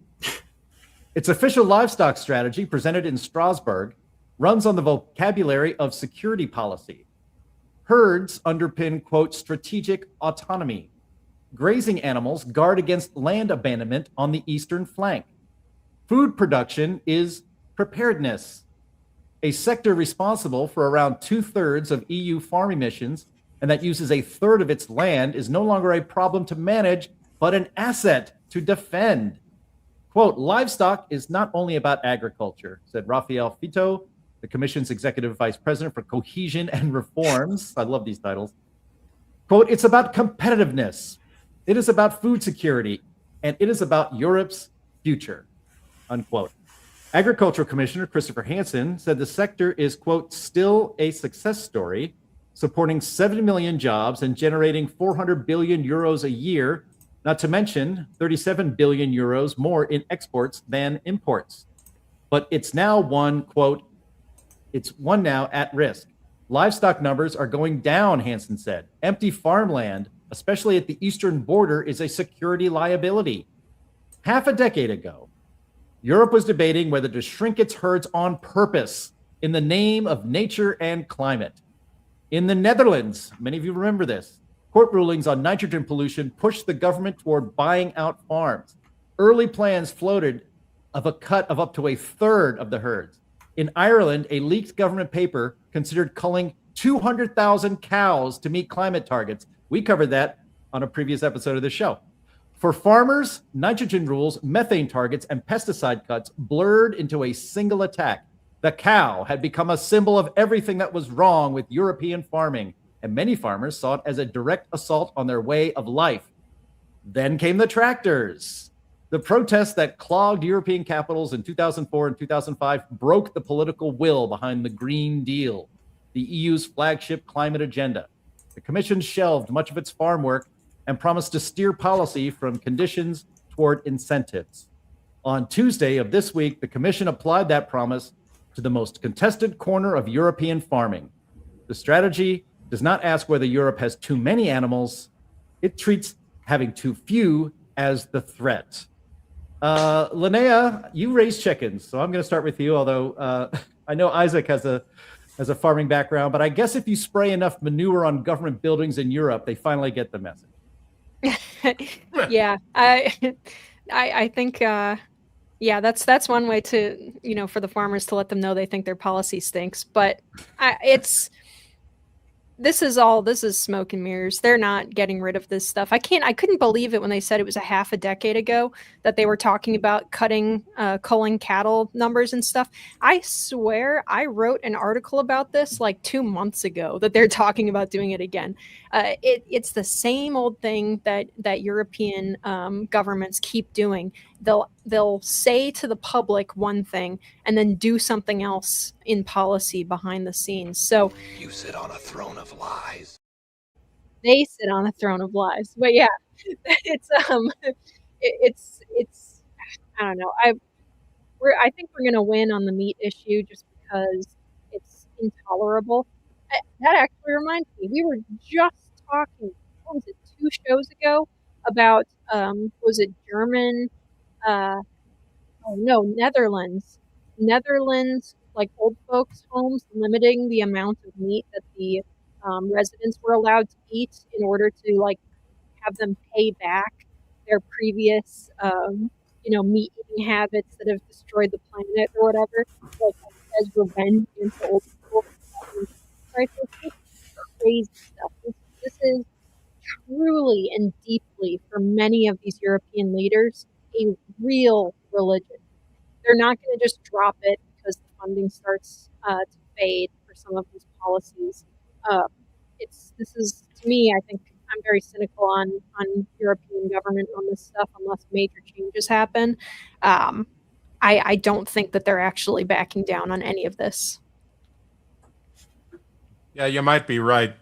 S8: Its official livestock strategy, presented in Strasbourg, runs on the vocabulary of security policy. Herds underpin, quote, strategic autonomy. grazing animals guard against land abandonment on the eastern flank. Food production is preparedness, a sector responsible for around 2/3 of EU farm emissions, and that uses 1/3 of its land, is no longer a problem to manage, but an asset to defend. Quote, livestock is not only about agriculture, said Rafael Fito, the Commission's Executive Vice President for Cohesion and Reforms. I love these titles. Quote, it's about competitiveness. It is about food security, and it is about Europe's future, unquote. Agricultural Commissioner Christopher Hansen said the sector is, quote, still a success story, supporting 70 million jobs and generating 400 billion euros a year, not to mention 37 billion euros more in exports than imports. But it's now one, quote, it's one now at risk. Livestock numbers are going down, Hansen said. Empty farmland, especially at the eastern border, is a security liability. Half a decade ago, Europe was debating whether to shrink its herds on purpose in the name of nature and climate. In the Netherlands, many of you remember this, court rulings on nitrogen pollution pushed the government toward buying out farms. Early plans floated of a cut of up to 1/3 of the herds. In Ireland, a leaked government paper considered culling 200,000 cows to meet climate targets. We covered that on a previous episode of the show. For farmers, nitrogen rules, methane targets, and pesticide cuts blurred into a single attack. The cow had become a symbol of everything that was wrong with European farming, and many farmers saw it as a direct assault on their way of life. Then came the tractors. The protests that clogged European capitals in 2004 and 2005 broke the political will behind the Green Deal, the EU's flagship climate agenda. The Commission shelved much of its farm work and promised to steer policy from conditions toward incentives. On Tuesday of this week, the Commission applied that promise to the most contested corner of European farming. The strategy does not ask whether Europe has too many animals. It treats having too few as the threat. Linnea, you raise chickens, so I'm going to start with you, although I know Isaac has a farming background, but I guess if you spray enough manure on government buildings in Europe, they finally get the message.
S7: Yeah, I think that's one way to, for the farmers to let them know they think their policy stinks. But this is smoke and mirrors. They're not getting rid of this stuff. I couldn't believe it when they said it was a half a decade ago that they were talking about culling cattle numbers and stuff. I swear I wrote an article about this like 2 months ago that they're talking about doing it again. It's the same old thing that European governments keep doing. They'll say to the public one thing and then do something else in policy behind the scenes. So
S10: you sit on a throne of lies.
S7: They sit on a throne of lies. But yeah, it's I don't know. I think we're gonna win on the meat issue just because it's intolerable. That actually reminds me, we were just talking, what was it, 2 shows ago about was it German? Netherlands, like old folks' homes, limiting the amount of meat that the residents were allowed to eat in order to like have them pay back their previous meat eating habits that have destroyed the planet or whatever, like as revenge against old people. This crazy stuff. This is truly and deeply, for many of these European leaders, a real religion. They're not going to just drop it because the funding starts to fade for some of these policies. This is, to me, I think I'm very cynical on European government on this stuff unless major changes happen. I don't think that they're actually backing down on any of this.
S4: Yeah, you might be right.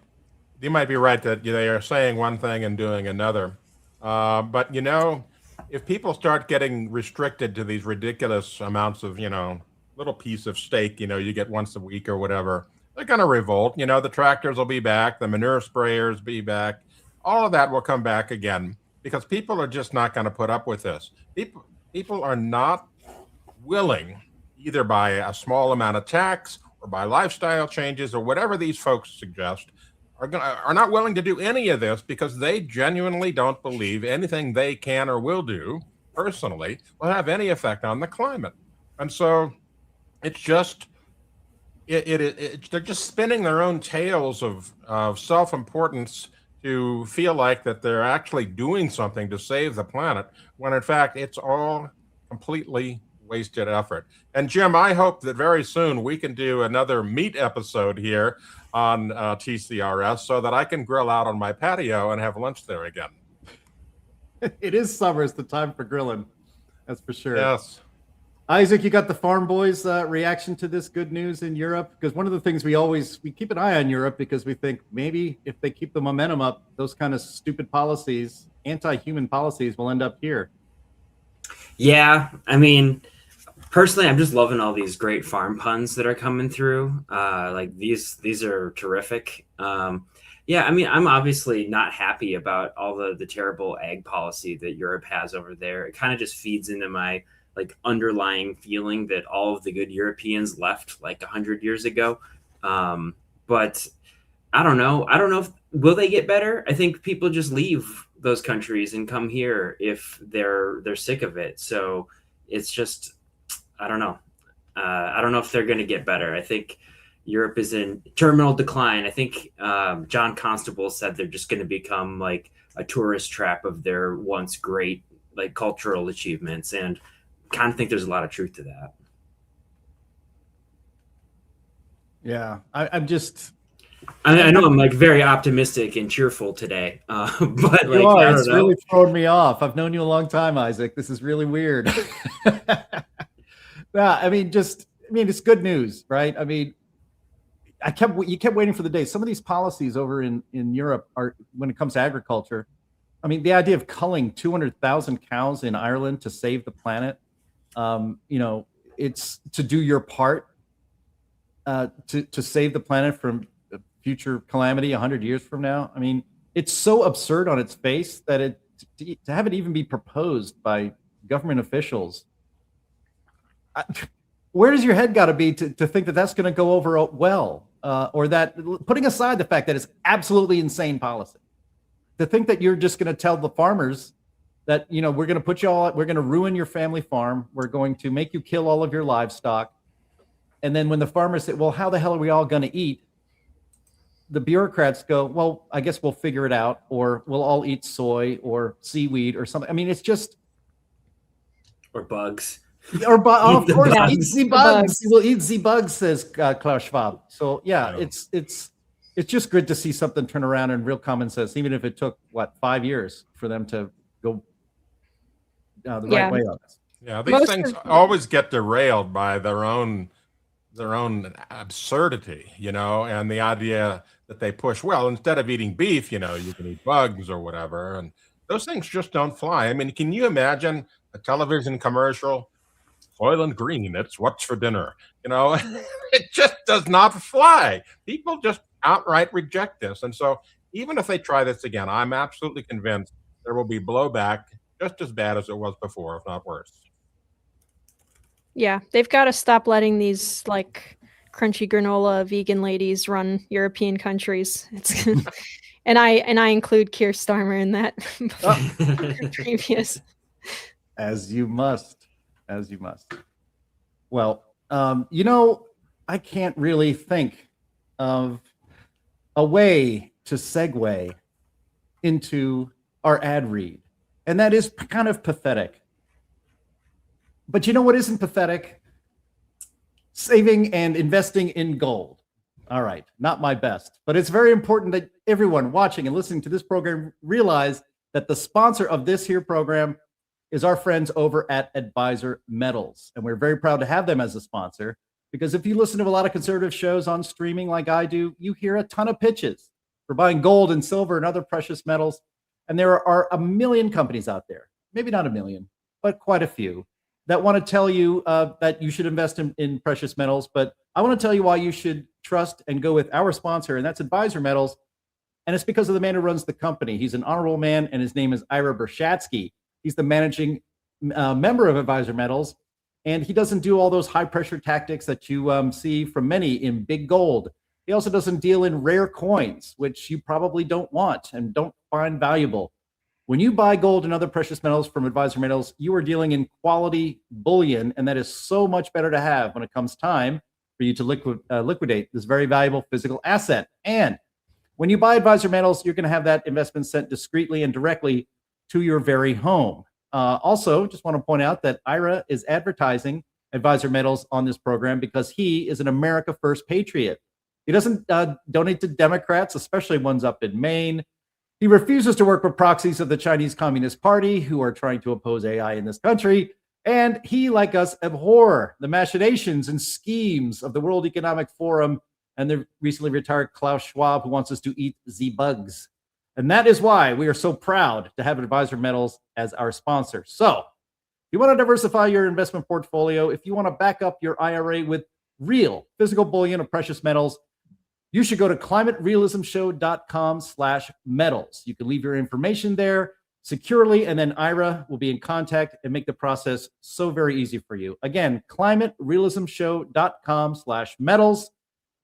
S4: You might be right that they are saying one thing and doing another. But if people start getting restricted to these ridiculous amounts of, little piece of steak, you get once a week or whatever, they're going to revolt. The tractors will be back, the manure sprayers be back. All of that will come back again because people are just not going to put up with this. People are not willing, either by a small amount of tax or by lifestyle changes or whatever these folks suggest, are not willing to do any of this because they genuinely don't believe anything they can or will do personally will have any effect on the climate. And so it's just they're just spinning their own tales of self-importance to feel like that they're actually doing something to save the planet, when in fact it's all completely wasted effort. And Jim, I hope that very soon we can do another meat episode here on TCRS so that I can grill out on my patio and have lunch there again.
S8: It is summer. It's the time for grilling. That's for sure.
S4: Yes.
S8: Isaac, you got the Farm Boys reaction to this good news in Europe? Because one of the things we keep an eye on Europe because we think maybe if they keep the momentum up, those kind of stupid policies, anti-human policies, will end up here.
S9: Yeah, I mean, personally, I'm just loving all these great farm puns that are coming through. Like these are terrific. Yeah, I mean, I'm obviously not happy about all the terrible ag policy that Europe has over there. It kind of just feeds into my like underlying feeling that all of the good Europeans left like 100 years ago. But I don't know. Will they get better? I think people just leave those countries and come here if they're sick of it. So it's just, I don't know. I don't know if they're going to get better. I think Europe is in terminal decline. I think John Constable said they're just going to become like a tourist trap of their once great like cultural achievements, and kind of think there's a lot of truth to that.
S8: Yeah, I
S9: know I'm like very optimistic and cheerful today, but like,
S8: you
S9: I
S8: are.
S9: don't
S8: It's
S9: know.
S8: really thrown me off. I've known you a long time, Isaac. This is really weird. Yeah, I mean, it's good news, right? I mean, you kept waiting for the day. Some of these policies over in Europe are, when it comes to agriculture, I mean, the idea of culling 200,000 cows in Ireland to save the planet, it's to do your part to save the planet from future calamity 100 years from now. I mean, it's so absurd on its face that to have it even be proposed by government officials. Where does your head got to be to think that that's going to go over well, or that, putting aside the fact that it's absolutely insane policy, to think that you're just going to tell the farmers that, we're going to put you all, we're going to ruin your family farm, we're going to make you kill all of your livestock, and then when the farmers say, well, how the hell are we all going to eat? The bureaucrats go, well, I guess we'll figure it out, or we'll all eat soy or seaweed or something. I mean, it's just,
S9: Or bugs.
S8: or of course,
S7: bugs.
S8: eat the bugs. We'll eat the bugs, says Klaus Schwab. So yeah, it's just good to see something turn around in real common sense, even if it took 5 years for them to go the right way on this.
S4: Yeah, these things always get derailed by their own absurdity, and the idea that they push. Well, instead of eating beef, you can eat bugs or whatever, and those things just don't fly. I mean, can you imagine a television commercial? Soylent Green, it's what's for dinner. It just does not fly. People just outright reject this. And so even if they try this again, I'm absolutely convinced there will be blowback just as bad as it was before, if not worse.
S11: Yeah, they've got to stop letting these like crunchy granola vegan ladies run European countries. And I include Keir Starmer in that previous.
S8: As you must. Well, I can't really think of a way to segue into our ad read, and that is kind of pathetic. But you know what isn't pathetic? Saving and investing in gold. All right, not my best, but it's very important that everyone watching and listening to this program realize that the sponsor of this here program is our friends over at Advisor Metals. And we're very proud to have them as a sponsor, because if you listen to a lot of conservative shows on streaming like I do, you hear a ton of pitches for buying gold and silver and other precious metals. And there are a million companies out there, maybe not a million, but quite a few, that want to tell you that you should invest in precious metals. But I want to tell you why you should trust and go with our sponsor, and that's Advisor Metals. And it's because of the man who runs the company. He's an honorable man, and his name is Ira Bershadsky. He's the managing member of Advisor Metals, and he doesn't do all those high pressure tactics that you see from many in big gold. He also doesn't deal in rare coins, which you probably don't want and don't find valuable. When you buy gold and other precious metals from Advisor Metals, you are dealing in quality bullion, and that is so much better to have when it comes time for you to liquidate this very valuable physical asset. And when you buy Advisor Metals, you're going to have that investment sent discreetly and directly to your very home. Also, just want to point out that Ira is advertising Advisor Metals on this program because he is an America First patriot. He doesn't donate to Democrats, especially ones up in Maine. He refuses to work with proxies of the Chinese Communist Party who are trying to oppose AI in this country. And he, like us, abhor the machinations and schemes of the World Economic Forum and the recently retired Klaus Schwab, who wants us to eat the bugs. And that is why we are so proud to have Advisor Metals as our sponsor. So if you want to diversify your investment portfolio, if you want to back up your IRA with real physical bullion of precious metals, you should go to climaterealismshow.com/metals. You can leave your information there securely, and then Ira will be in contact and make the process so very easy for you. Again, climaterealismshow.com/metals.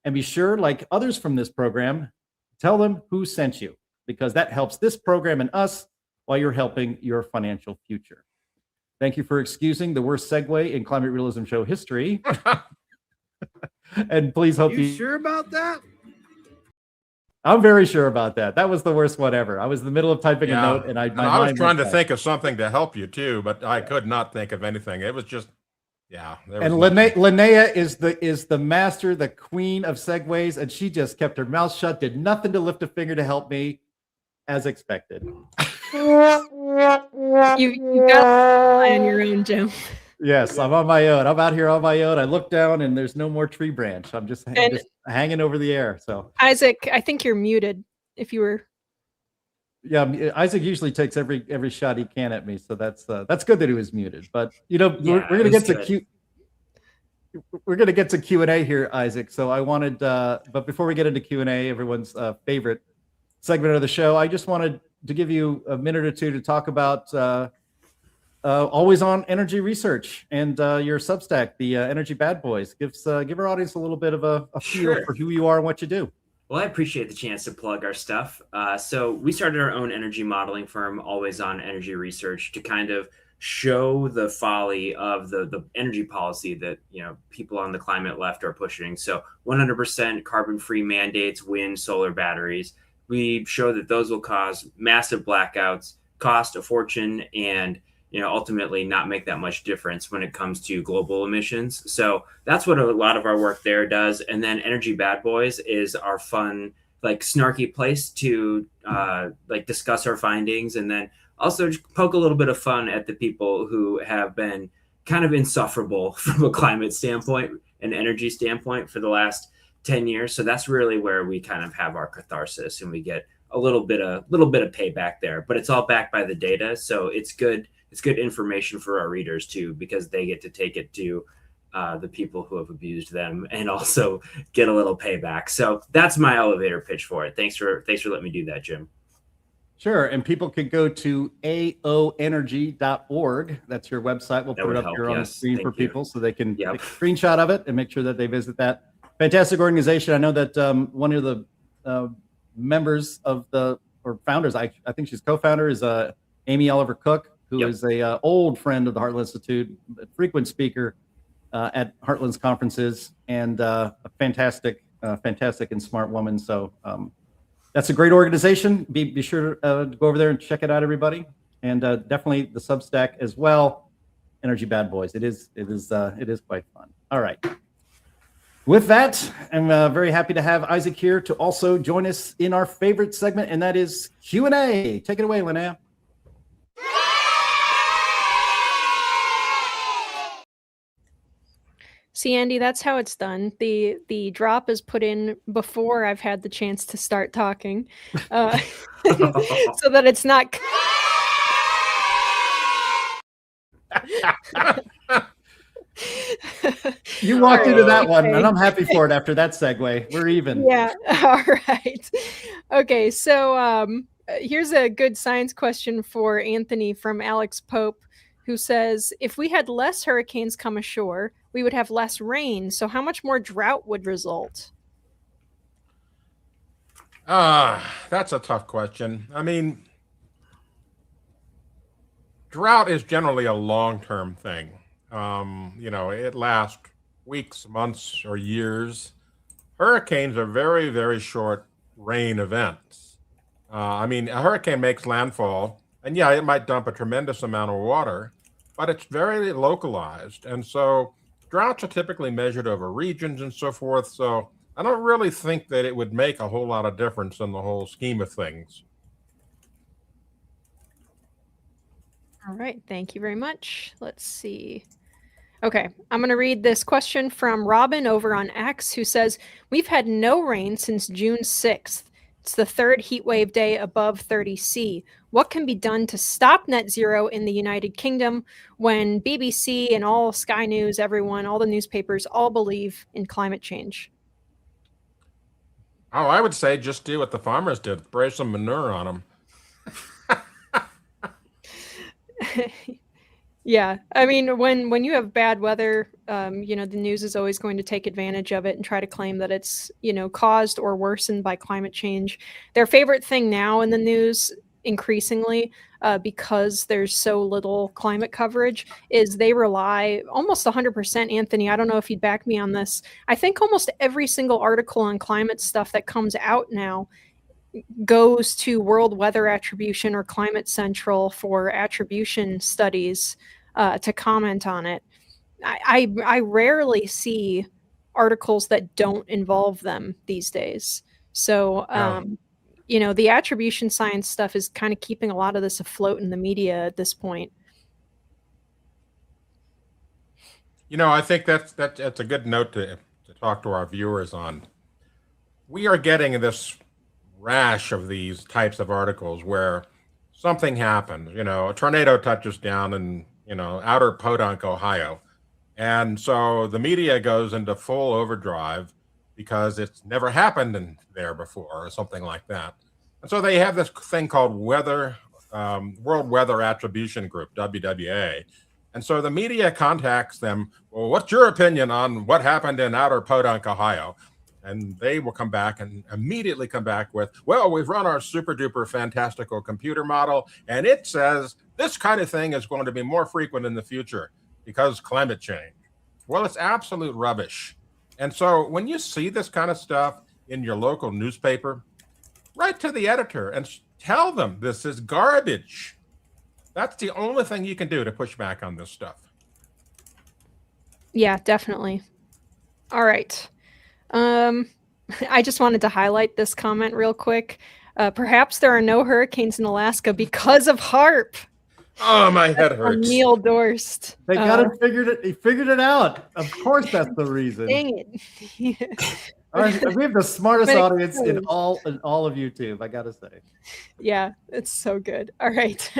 S8: And be sure, like others from this program, tell them who sent you, because that helps this program and us while you're helping your financial future. Thank you for excusing the worst segue in Climate Realism Show history. And please hope
S12: you sure about that?
S8: I'm very sure about that. That was the worst one ever. I was in the middle of typing a note, and I
S4: was trying to think of something to help you too, but I could not think of anything. It was just, yeah.
S8: And Linnea is the master, the queen of segues, and she just kept her mouth shut, did nothing to lift a finger to help me, as expected.
S11: You got to rely on your own, Jim.
S8: Yes, I'm on my own. I'm out here on my own. I look down and there's no more tree branch. I'm just hanging over the air. So
S11: Isaac, I think you're muted. If you were,
S8: yeah, Isaac usually takes every shot he can at me. So that's good that he was muted. But we're gonna get to we're gonna get to Q&A here, Isaac. So I wanted, but before we get into Q&A, everyone's favorite segment of the show, I just wanted to give you a minute or two to talk about. Always on energy research and your Substack, the Energy Bad Boys. Give our audience a little bit of a feel for who you are and what you do.
S9: Well, I appreciate the chance to plug our stuff. So we started our own energy modeling firm, Always on Energy Research, to kind of show the folly of the energy policy that people on the climate left are pushing. So 100% carbon-free mandates, wind, solar, batteries. We show that those will cause massive blackouts, cost a fortune, and ultimately not make that much difference when it comes to global emissions. So that's what a lot of our work there does. And then Energy Bad Boys is our fun, snarky place to discuss our findings, and then also just poke a little bit of fun at the people who have been kind of insufferable from a climate standpoint and energy standpoint for the last 10 years. So that's really where we kind of have our catharsis, and we get a little bit of payback there, but it's all backed by the data. So it's good. It's good information for our readers too, because they get to take it to the people who have abused them and also get a little payback. So that's my elevator pitch for it. Thanks for letting me do that, Jim.
S8: Sure. And people can go to aoenergy.org. That's your website. We'll put it up here on the screen for people so they can take a screenshot of it and make sure that they visit that fantastic organization. I know that one of the members of or founders, I think she's co-founder, is Amy Oliver Cook, who is a old friend of the Heartland Institute, a frequent speaker at Heartland's conferences, and a fantastic and smart woman. So that's a great organization. Be sure to go over there and check it out, everybody. And definitely the Substack as well, Energy Bad Boys. It is quite fun. All right. With that, I'm very happy to have Isaac here to also join us in our favorite segment, and that is Q&A. Take it away, Linnea.
S11: See, Andy, that's how it's done. The drop is put in before I've had the chance to start talking, so that it's not.
S8: You walked into that one, and I'm happy for it after that segue. We're even.
S11: Yeah. All right. Okay. So here's a good science question for Anthony from Alex Pope, who says, if we had less hurricanes come ashore, we would have less rain. So how much more drought would result?
S4: That's a tough question. I mean, drought is generally a long-term thing. It lasts weeks, months, or years. Hurricanes are very, very short rain events. I mean, a hurricane makes landfall, and yeah, it might dump a tremendous amount of water, but it's very localized. And so droughts are typically measured over regions and so forth. So I don't really think that it would make a whole lot of difference in the whole scheme of things.
S11: All right, thank you very much. Let's see. Okay, I'm going to read this question from Robin over on X, who says, we've had no rain since June 6th. It's the third heat wave day above 30°C. What can be done to stop net zero in the United Kingdom when BBC and all Sky News, everyone, all the newspapers all believe in climate change?
S4: Oh, I would say just do what the farmers did, spray some manure on them.
S11: Yeah, I mean, when you have bad weather, the news is always going to take advantage of it and try to claim that it's, caused or worsened by climate change. Their favorite thing now in the news, increasingly, because there's so little climate coverage, is they rely almost 100%, Anthony, I don't know if you'd back me on this. I think almost every single article on climate stuff that comes out now goes to World Weather Attribution or Climate Central for attribution studies to comment on it. I rarely see articles that don't involve them these days. So, the attribution science stuff is kind of keeping a lot of this afloat in the media at this point.
S4: I think that's a good note to talk to our viewers on. We are getting this rash of these types of articles where something happens, a tornado touches down in, outer Podunk, Ohio. And so the media goes into full overdrive because it's never happened in there before or something like that. And so they have this thing called World Weather Attribution Group, WWA. And so the media contacts them, well, what's your opinion on what happened in outer Podunk, Ohio? And they will come back and immediately come back with, well, we've run our super duper fantastical computer model, and it says this kind of thing is going to be more frequent in the future because climate change. Well, it's absolute rubbish. And so when you see this kind of stuff in your local newspaper, write to the editor and tell them this is garbage. That's the only thing you can do to push back on this stuff.
S11: Yeah, definitely. All right. I just wanted to highlight this comment real quick. Perhaps there are no hurricanes in Alaska because of HARP.
S4: Oh, my head hurts.
S11: Neil Dorst.
S8: They got it figured it. He figured it out. Of course, that's the reason.
S11: Dang it.
S8: All right, we have the smartest audience in all of YouTube, I gotta say.
S11: Yeah, it's so good. All right.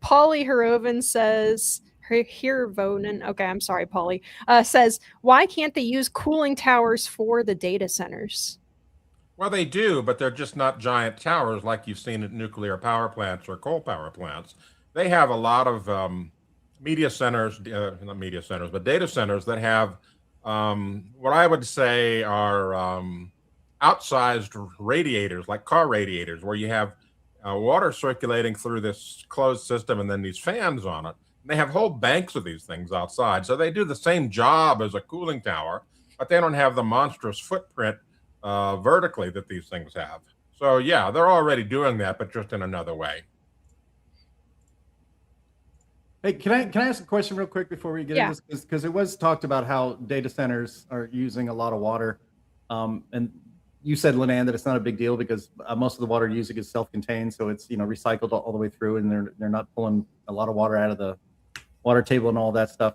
S11: Polly Heroven says, Hirvonen, okay, I'm sorry, Polly, says, why can't they use cooling towers for the data centers?
S4: Well, they do, but they're just not giant towers like you've seen at nuclear power plants or coal power plants. They have a lot of media centers, not media centers, but data centers that have what I would say are outsized radiators, like car radiators, where you have water circulating through this closed system and then these fans on it. And they have whole banks of these things outside. So they do the same job as a cooling tower, but they don't have the monstrous footprint vertically that these things have. So yeah, they're already doing that, but just in another way.
S8: Hey, can I ask a question real quick before we get into this? Because it was talked about how data centers are using a lot of water. And you said, Linnea, that it's not a big deal because most of the water using is self-contained. So it's, recycled all the way through, and they're not pulling a lot of water out of the water table and all that stuff.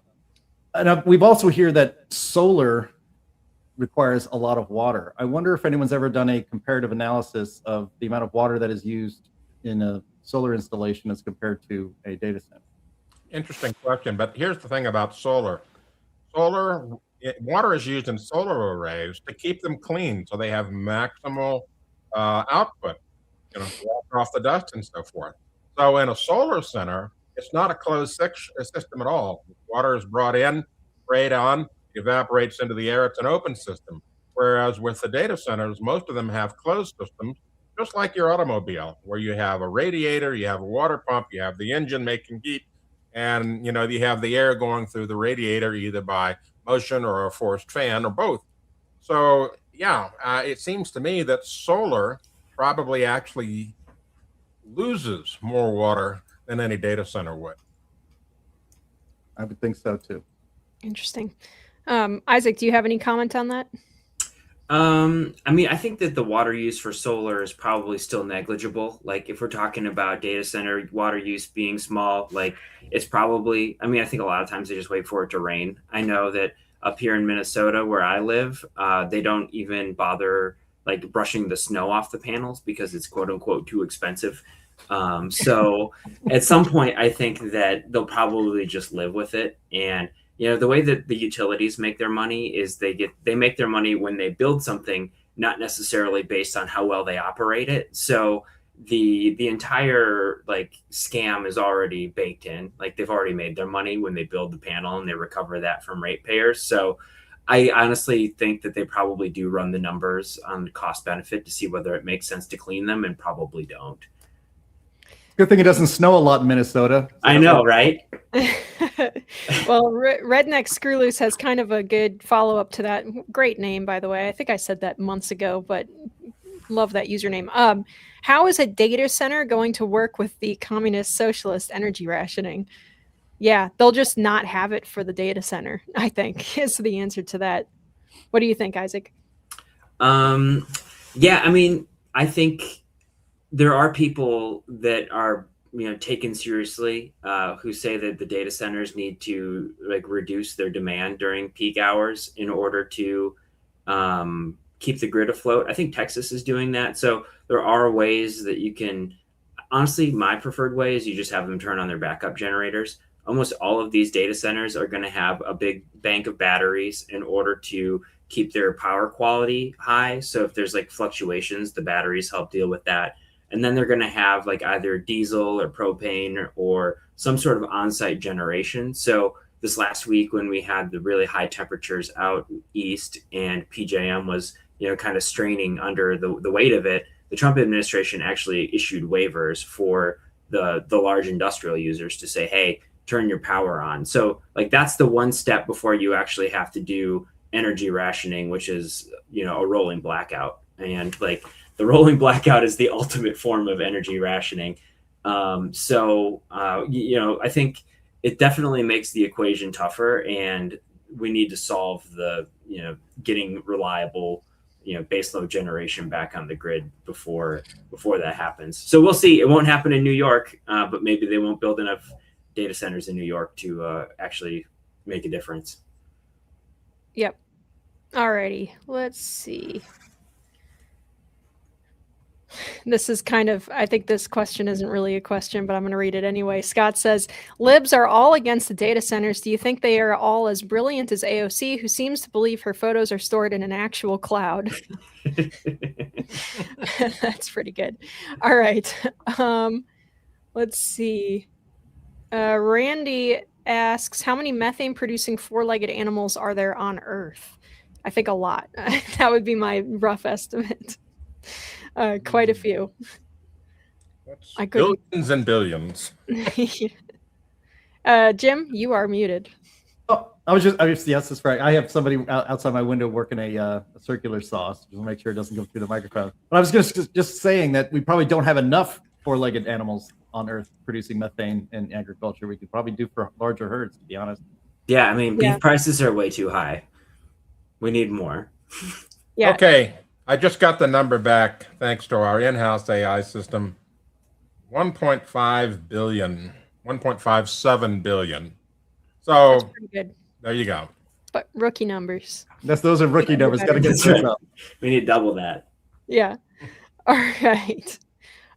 S8: And we've also heard that solar requires a lot of water. I wonder if anyone's ever done a comparative analysis of the amount of water that is used in a solar installation as compared to a data center.
S4: Interesting question, but here's the thing about solar. Water is used in solar arrays to keep them clean, so they have maximal output, wash off the dust and so forth. So in a solar center, it's not a closed system at all. Water is brought in, sprayed on, evaporates into the air. It's an open system. Whereas with the data centers, most of them have closed systems, just like your automobile, where you have a radiator, you have a water pump, you have the engine making heat, and you have the air going through the radiator either by motion or a forced fan or both. So yeah, it seems to me that solar probably actually loses more water than any data center would.
S8: I would think so too.
S11: Interesting. Isaac, do you have any comment on that?
S9: I mean, I think that the water use for solar is probably still negligible. Like if we're talking about data center water use being small, like it's probably, I mean, I think a lot of times they just wait for it to rain. I know that up here in Minnesota where I live, they don't even bother like brushing the snow off the panels because it's quote unquote too expensive. So at some point, I think that they'll probably just live with it. And the way that the utilities make their money is they make their money when they build something, not necessarily based on how well they operate it. So the entire like scam is already baked in. Like they've already made their money when they build the panel and they recover that from ratepayers. So I honestly think that they probably do run the numbers on the cost benefit to see whether it makes sense to clean them, and probably don't.
S8: Good thing it doesn't snow a lot in Minnesota. So
S9: I know, right?
S11: Well, Redneck Screwloose has kind of a good follow-up to that. Great name, by the way. I think I said that months ago, but love that username. How is a data center going to work with the communist socialist energy rationing? Yeah, they'll just not have it for the data center, I think, is the answer to that. What do you think, Isaac?
S9: Yeah, I mean, I think there are people that are taken seriously who say that the data centers need to like reduce their demand during peak hours in order to keep the grid afloat. I think Texas is doing that. So there are ways that you can, honestly, my preferred way is you just have them turn on their backup generators. Almost all of these data centers are going to have a big bank of batteries in order to keep their power quality high. So if there's like fluctuations, the batteries help deal with that. And then they're going to have like either diesel or propane or some sort of on-site generation. So this last week when we had the really high temperatures out east and PJM was, kind of straining under the weight of it, the Trump administration actually issued waivers for the large industrial users to say, hey, turn your power on. So like that's the one step before you actually have to do energy rationing, which is, a rolling blackout. And like the rolling blackout is the ultimate form of energy rationing. I think it definitely makes the equation tougher, and we need to solve the, getting reliable, baseload generation back on the grid before that happens. So we'll see. It won't happen in New York, but maybe they won't build enough data centers in New York to actually make a difference.
S11: Yep. Alrighty. Let's see. This is kind of, I think this question isn't really a question, but I'm going to read it anyway. Scott says, libs are all against the data centers. Do you think they are all as brilliant as AOC, who seems to believe her photos are stored in an actual cloud? That's pretty good. All right. Let's see. Randy asks, how many methane producing four-legged animals are there on Earth? I think a lot. That would be my rough estimate. Quite a few.
S4: Billions and billions.
S11: Jim, you are muted.
S8: Oh, yes, that's right. I have somebody outside my window working a circular saw, so just make sure it doesn't go through the microphone. But I was just saying that we probably don't have enough four-legged animals on Earth producing methane in agriculture. We could probably do for larger herds, to be honest.
S9: Yeah, I mean, beef prices are way too high. We need more.
S11: Yeah.
S4: Okay. I just got the number back thanks to our in-house AI system. 1.5 billion, 1.57 billion. So
S11: that's pretty good.
S4: There you go.
S11: But rookie numbers.
S8: Those are rookie numbers. Got to get those up.
S9: We need double that.
S11: Yeah. All right.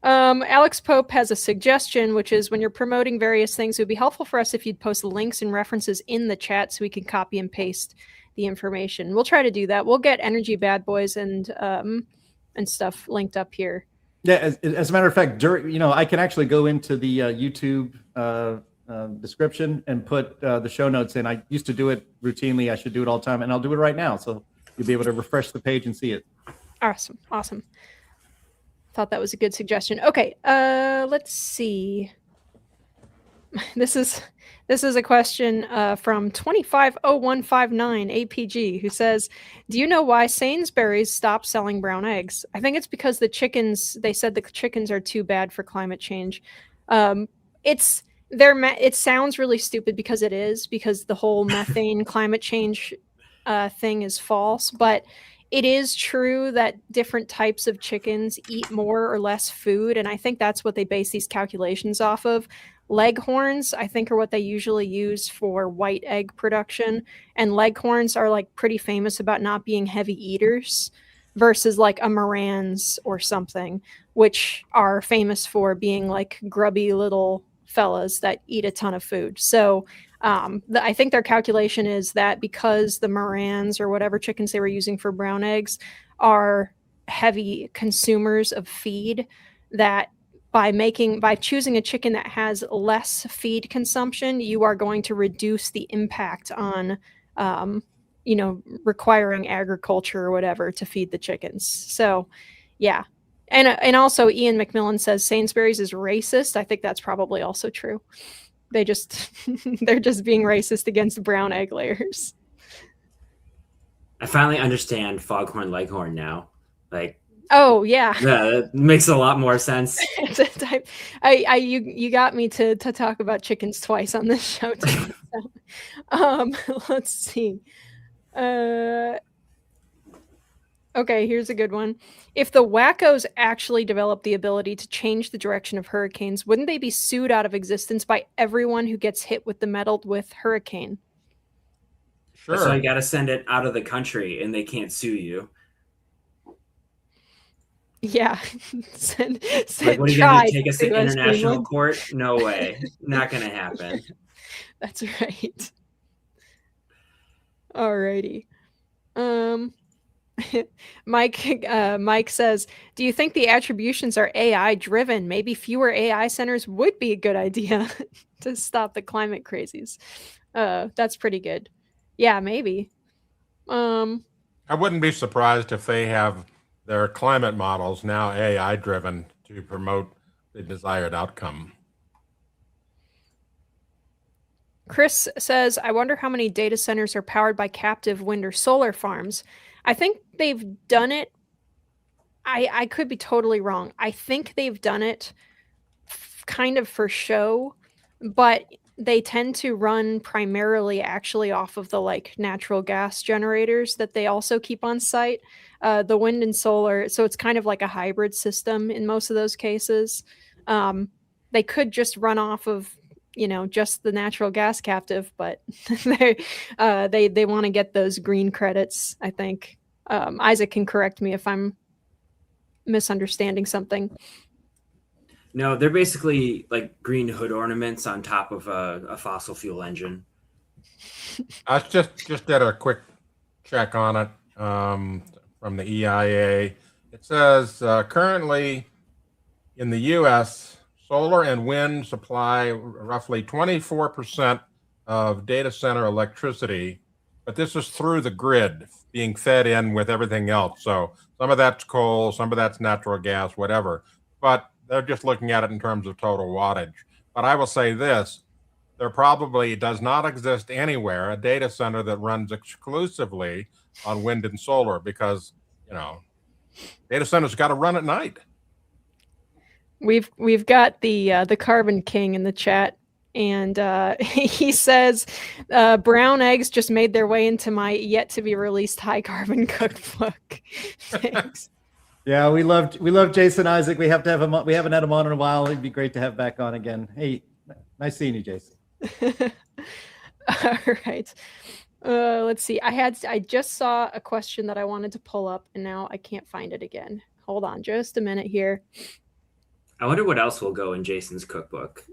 S11: Alex Pope has a suggestion, which is when you're promoting various things, it would be helpful for us if you'd post links and references in the chat so we can copy and paste the information. We'll try to do that. We'll get Energy Bad Boys and stuff linked up here.
S8: Yeah, as a matter of fact, I can actually go into the YouTube description and put the show notes in. I used to do it routinely. I should do it all the time, and I'll do it right now. So You'll be able to refresh the page and see it.
S11: Awesome. Thought that was a good suggestion. Okay, let's see. This is a question from 250159 APG, who says, do you know why Sainsbury's stopped selling brown eggs? I think it's because they said the chickens are too bad for climate change. It sounds really stupid because the whole methane climate change thing is false, but it is true that different types of chickens eat more or less food, and I think that's what they base these calculations off of. Leghorns, I think, are what they usually use for white egg production, and leghorns are like pretty famous about not being heavy eaters versus like a Moran's or something, which are famous for being like grubby little fellas that eat a ton of food. So I think their calculation is that because the Moran's or whatever chickens they were using for brown eggs are heavy consumers of feed, that by choosing a chicken that has less feed consumption, you are going to reduce the impact on requiring agriculture or whatever to feed the chickens. So yeah. And also Ian McMillan says Sainsbury's is racist. I think that's probably also true. They're just being racist against brown egg layers.
S9: I finally understand Foghorn Leghorn now. Like,
S11: oh yeah,
S9: that makes a lot more sense.
S11: You got me to talk about chickens twice on this show too. So, let's see. Okay, here's a good one. If the wackos actually develop the ability to change the direction of hurricanes, wouldn't they be sued out of existence by everyone who gets hit with the meddled with hurricane?
S4: Sure.
S9: So you got to send it out of the country, and they can't sue you.
S11: Yeah.
S9: Like, what are you going to take us to international court? No way. Not going to happen.
S11: That's right. Alrighty. Mike says, do you think the attributions are AI driven? Maybe fewer AI centers would be a good idea to stop the climate crazies. That's pretty good. Yeah, maybe.
S4: I wouldn't be surprised if they have their climate models now AI driven to promote the desired outcome.
S11: Chris says, I wonder how many data centers are powered by captive wind or solar farms. I think they've done it. I could be totally wrong. I think they've done it kind of for show, but they tend to run primarily actually off of the like natural gas generators that they also keep on site. The wind and solar, so it's kind of like a hybrid system in most of those cases. They could just run off of just the natural gas captive, but they want to get those green credits, I think. Isaac can correct me if I'm misunderstanding something.
S9: No, they're basically like green hood ornaments on top of a fossil fuel engine.
S4: I just did a quick check on it from the EIA. It says currently in the U.S., solar and wind supply roughly 24% of data center electricity, but this is through the grid being fed in with everything else. So some of that's coal, some of that's natural gas, whatever. But they're just looking at it in terms of total wattage. But I will say this, there probably does not exist anywhere a data center that runs exclusively on wind and solar because, data centers got to run at night.
S11: We've got the Carbon King in the chat, and he says brown eggs just made their way into my yet to be released high carbon cookbook. Thanks.
S8: Yeah, we love Jason Isaac. We have to have him on. We haven't had him on in a while. It'd be great to have back on again. Hey, nice seeing you, Jason.
S11: All right. Let's see. I just saw a question that I wanted to pull up, and now I can't find it again. Hold on just a minute here.
S9: I wonder what else will go in Jason's cookbook.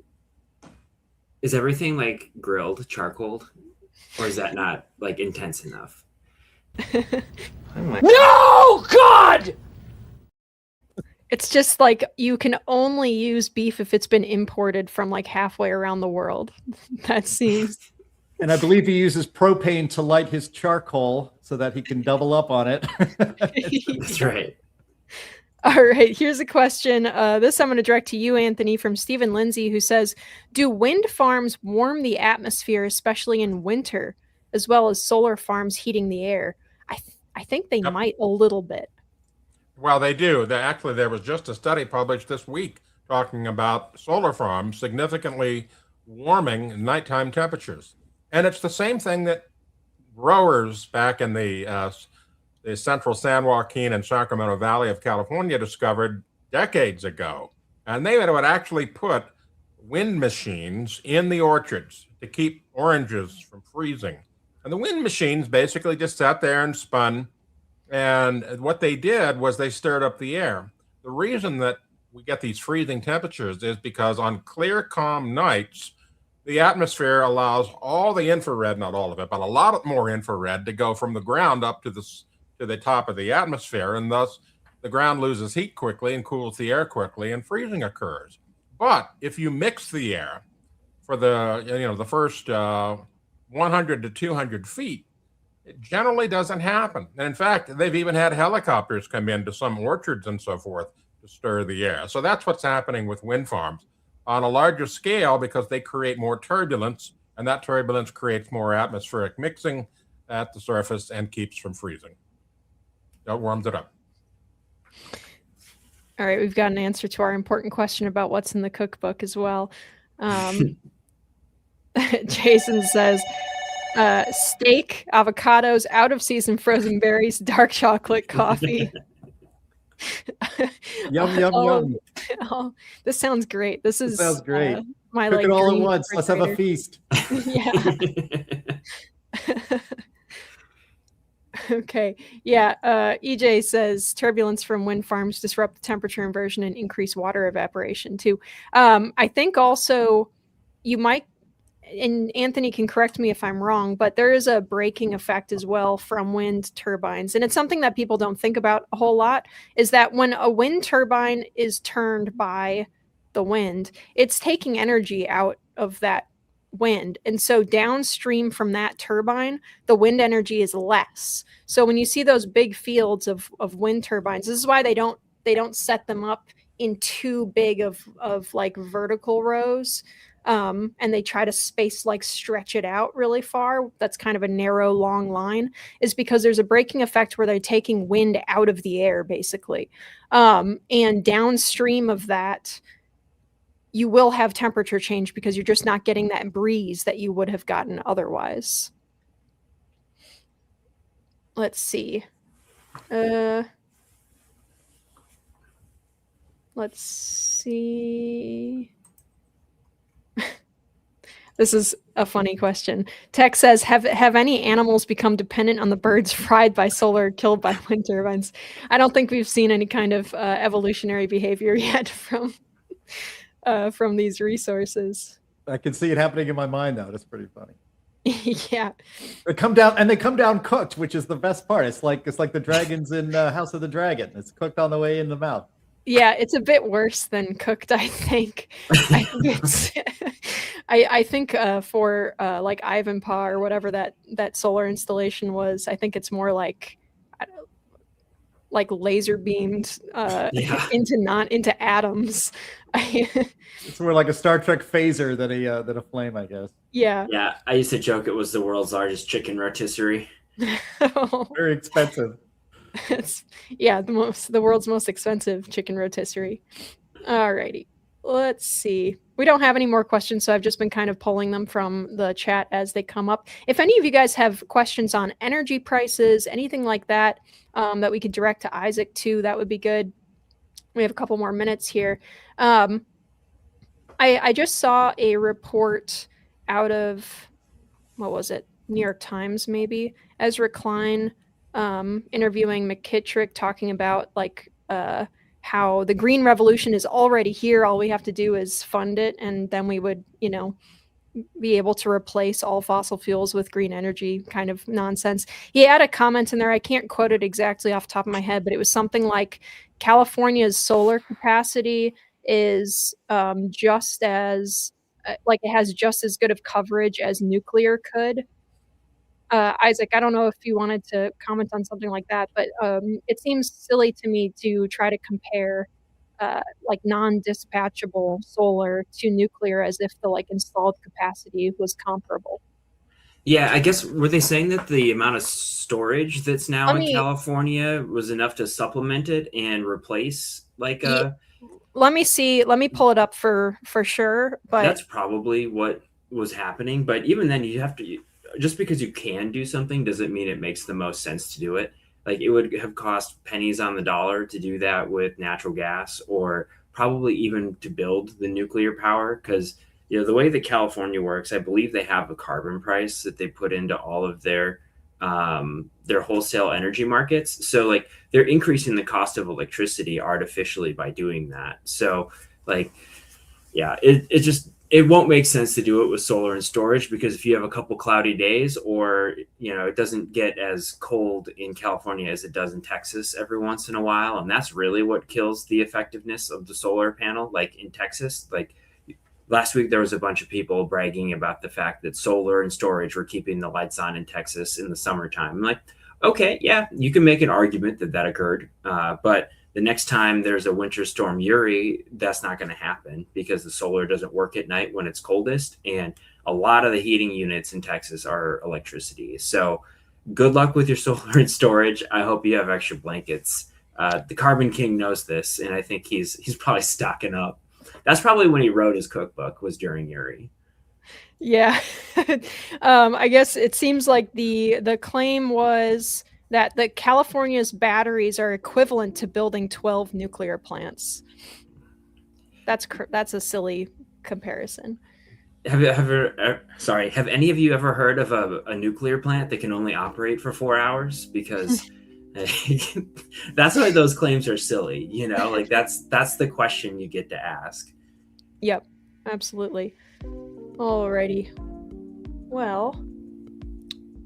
S9: Is everything like grilled, charcoaled, or is that not like intense enough?
S12: No, God!
S11: It's just like you can only use beef if it's been imported from like halfway around the world. That seems.
S8: And I believe he uses propane to light his charcoal. so that he can double up on it.
S9: That's right.
S11: All right, here's a question. This I'm going to direct to you, Anthony, from Stephen Lindsay, who says, do wind farms warm the atmosphere, especially in winter, as well as solar farms heating the air? I think they might a little bit.
S4: Well, they do. Actually, there was just a study published this week talking about solar farms significantly warming nighttime temperatures. And it's the same thing that growers back in the central San Joaquin and Sacramento Valley of California discovered decades ago. And they would actually put wind machines in the orchards to keep oranges from freezing. And the wind machines basically just sat there and spun. And what they did was they stirred up the air. The reason that we get these freezing temperatures is because on clear, calm nights, the atmosphere allows all the infrared, not all of it, but a lot more infrared to go from the ground up to the top of the atmosphere, and thus the ground loses heat quickly and cools the air quickly, and freezing occurs. But if you mix the air for the first 100 to 200 feet, it generally doesn't happen. And in fact, they've even had helicopters come into some orchards and so forth to stir the air. So that's what's happening with wind farms on a larger scale, because they create more turbulence, and that turbulence creates more atmospheric mixing at the surface and keeps from freezing. That warms it up.
S11: All right, we've got an answer to our important question about what's in the cookbook as well. Jason says, steak, avocados, out of season frozen berries, dark chocolate, coffee.
S8: Yum, yum, yum.
S11: Oh, this sounds great. This
S8: sounds great.
S11: My
S8: Cook
S11: like
S8: it all at
S11: dream
S8: once. Let's have a feast.
S11: Yeah. Okay. Yeah. EJ says turbulence from wind farms disrupt the temperature inversion and increase water evaporation too. I think also you might, and Anthony can correct me if I'm wrong, but there is a braking effect as well from wind turbines. And it's something that people don't think about a whole lot, is that when a wind turbine is turned by the wind, it's taking energy out of that wind. And so downstream from that turbine, the wind energy is less. So when you see those big fields of wind turbines, this is why they don't set them up in too big of like vertical rows. And they try to stretch it out really far. That's kind of a narrow, long line, is because there's a braking effect where they're taking wind out of the air, basically. And downstream of that, you will have temperature change because you're just not getting that breeze that you would have gotten otherwise. Let's see. Let's see. This is a funny question. Tech says, have any animals become dependent on the birds fried by solar, killed by wind turbines? I don't think we've seen any kind of evolutionary behavior yet from these resources.
S8: I can see it happening in my mind now. That's pretty funny.
S11: Yeah.
S8: They come down cooked, which is the best part. It's like the dragons in House of the Dragon. It's cooked on the way in the mouth.
S11: Yeah, it's a bit worse than cooked, I think. I think for like Ivanpah or whatever that solar installation was, I think it's more like laser beamed into atoms.
S8: It's more like a Star Trek phaser than a flame, I guess.
S11: Yeah.
S9: Yeah, I used to joke it was the world's largest chicken rotisserie.
S8: Very expensive.
S11: It's the world's most expensive chicken rotisserie. Alrighty. Let's see. We don't have any more questions, so I've just been kind of pulling them from the chat as they come up. If any of you guys have questions on energy prices, anything like that, that we could direct to Isaac too, that would be good. We have a couple more minutes here. I just saw a report out of, what was it? New York Times, maybe. Ezra Klein interviewing McKittrick, talking about how the green revolution is already here. All we have to do is fund it, and then we would, be able to replace all fossil fuels with green energy kind of nonsense. He had a comment in there. I can't quote it exactly off the top of my head, but it was something like California's solar capacity is just as it has just as good of coverage as nuclear could. Isaac, I don't know if you wanted to comment on something like that, but it seems silly to me to try to compare like non-dispatchable solar to nuclear as if the like installed capacity was comparable.
S9: Yeah, I guess were they saying that the amount of storage that's now in
S11: me-
S9: California was enough to supplement it and replace like
S11: Let me see. Let me pull it up for sure. But
S9: that's probably what was happening. But even then, you have to just because you can do something doesn't mean it makes the most sense to do it. Like it would have cost pennies on the dollar to do that with natural gas, or probably even to build the nuclear power. Because the way that California works, I believe they have a carbon price that they put into all of their wholesale energy markets. So like they're increasing the cost of electricity artificially by doing that. So like, yeah, it won't make sense to do it with solar and storage, because if you have a couple cloudy days, or it doesn't get as cold in California as it does in Texas every once in a while, and that's really what kills the effectiveness of the solar panel. Like in Texas, like last week there was a bunch of people bragging about the fact that solar and storage were keeping the lights on in Texas in the summertime. I'm like, okay, yeah, you can make an argument that occurred, but the next time there's a winter storm Uri, that's not going to happen, because the solar doesn't work at night when it's coldest. And a lot of the heating units in Texas are electricity. So good luck with your solar and storage. I hope you have extra blankets. The Carbon King knows this, and I think he's probably stocking up. That's probably when he wrote his cookbook, was during Uri.
S11: yeah, I guess it seems like the claim was that the California's batteries are equivalent to building 12 nuclear plants. That's a silly comparison.
S9: Have any of you ever heard of a nuclear plant that can only operate for 4 hours? Because that's why those claims are silly. Like that's the question you get to ask.
S11: Yep, absolutely. Alrighty. Well,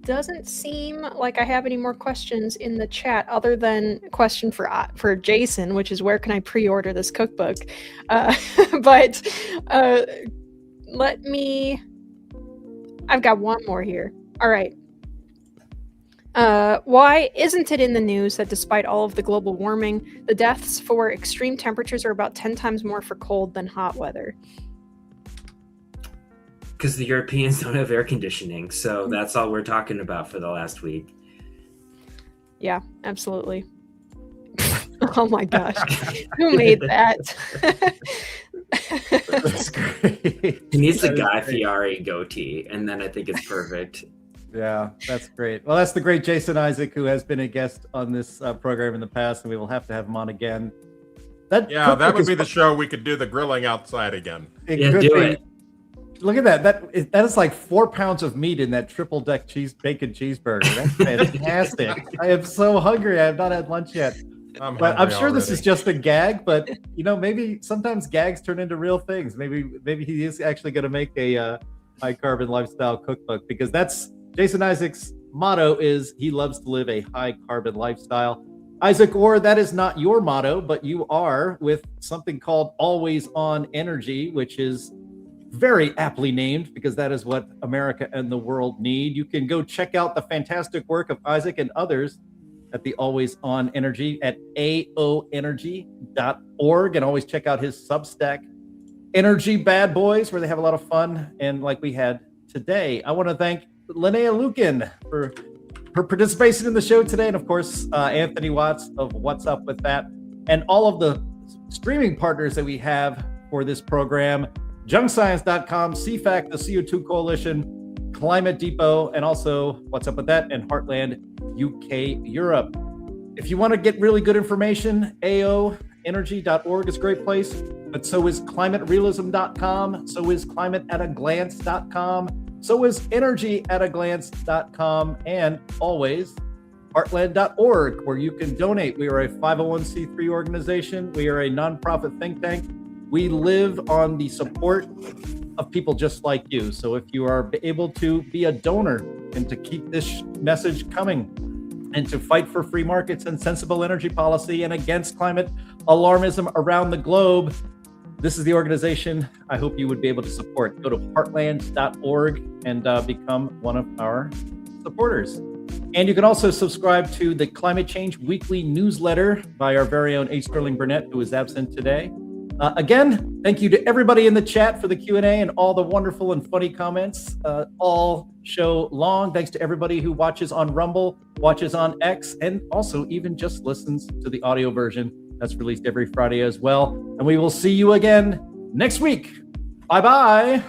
S11: doesn't seem like I have any more questions in the chat, other than a question for Jason, which is where can I pre-order this cookbook? But I've got one more here. All right. Why isn't it in the news that despite all of the global warming, the deaths for extreme temperatures are about 10 times more for cold than hot weather?
S9: Because the Europeans don't have air conditioning, so that's all we're talking about for the last week.
S11: Yeah, absolutely. Oh my gosh, who made that?
S8: That's great.
S9: He needs the Guy Fieri goatee, and then I think it's perfect.
S8: Yeah, that's great. Well, that's the great Jason Isaac, who has been a guest on this program in the past, and we will have to have him on again.
S4: That would be the show we could do the grilling outside again.
S9: It.
S8: Look at that. That is like 4 pounds of meat in that triple deck bacon cheeseburger. That's fantastic. I am so hungry. I have not had lunch yet. I'm sure this is just a gag, but maybe sometimes gags turn into real things. Maybe he is actually going to make a high carbon lifestyle cookbook, because that's Jason Isaac's motto is he loves to live a high carbon lifestyle. Isaac Orr, that is not your motto, but you are with something called Always On Energy, which is very aptly named, because that is what America and the world need. You can go check out the fantastic work of Isaac and others at the Always On Energy at aoenergy.org, and always check out his Substack, Energy Bad Boys, where they have a lot of fun, and like we had today. I want to thank Linnea Lueken for her participation in the show today, and of course Anthony Watts of What's Up With That, and all of the streaming partners that we have for this program: JunkScience.com, CFAC, the CO2 Coalition, Climate Depot, and also What's Up With That, and Heartland, UK, Europe. If you want to get really good information, aoenergy.org is a great place, but so is climaterealism.com, so is climateataglance.com, so is energyataglance.com, and always heartland.org, where you can donate. We are a 501c3 organization. We are a nonprofit think tank. We live on the support of people just like you. So if you are able to be a donor and to keep this message coming and to fight for free markets and sensible energy policy and against climate alarmism around the globe, this is the organization I hope you would be able to support. Go to heartland.org and become one of our supporters. And you can also subscribe to the Climate Change Weekly newsletter by our very own H. Sterling Burnett, who is absent today. Again, thank you to everybody in the chat for the Q&A and all the wonderful and funny comments all show long. Thanks to everybody who watches on Rumble, watches on X, and also even just listens to the audio version that's released every Friday as well. And we will see you again next week. Bye-bye.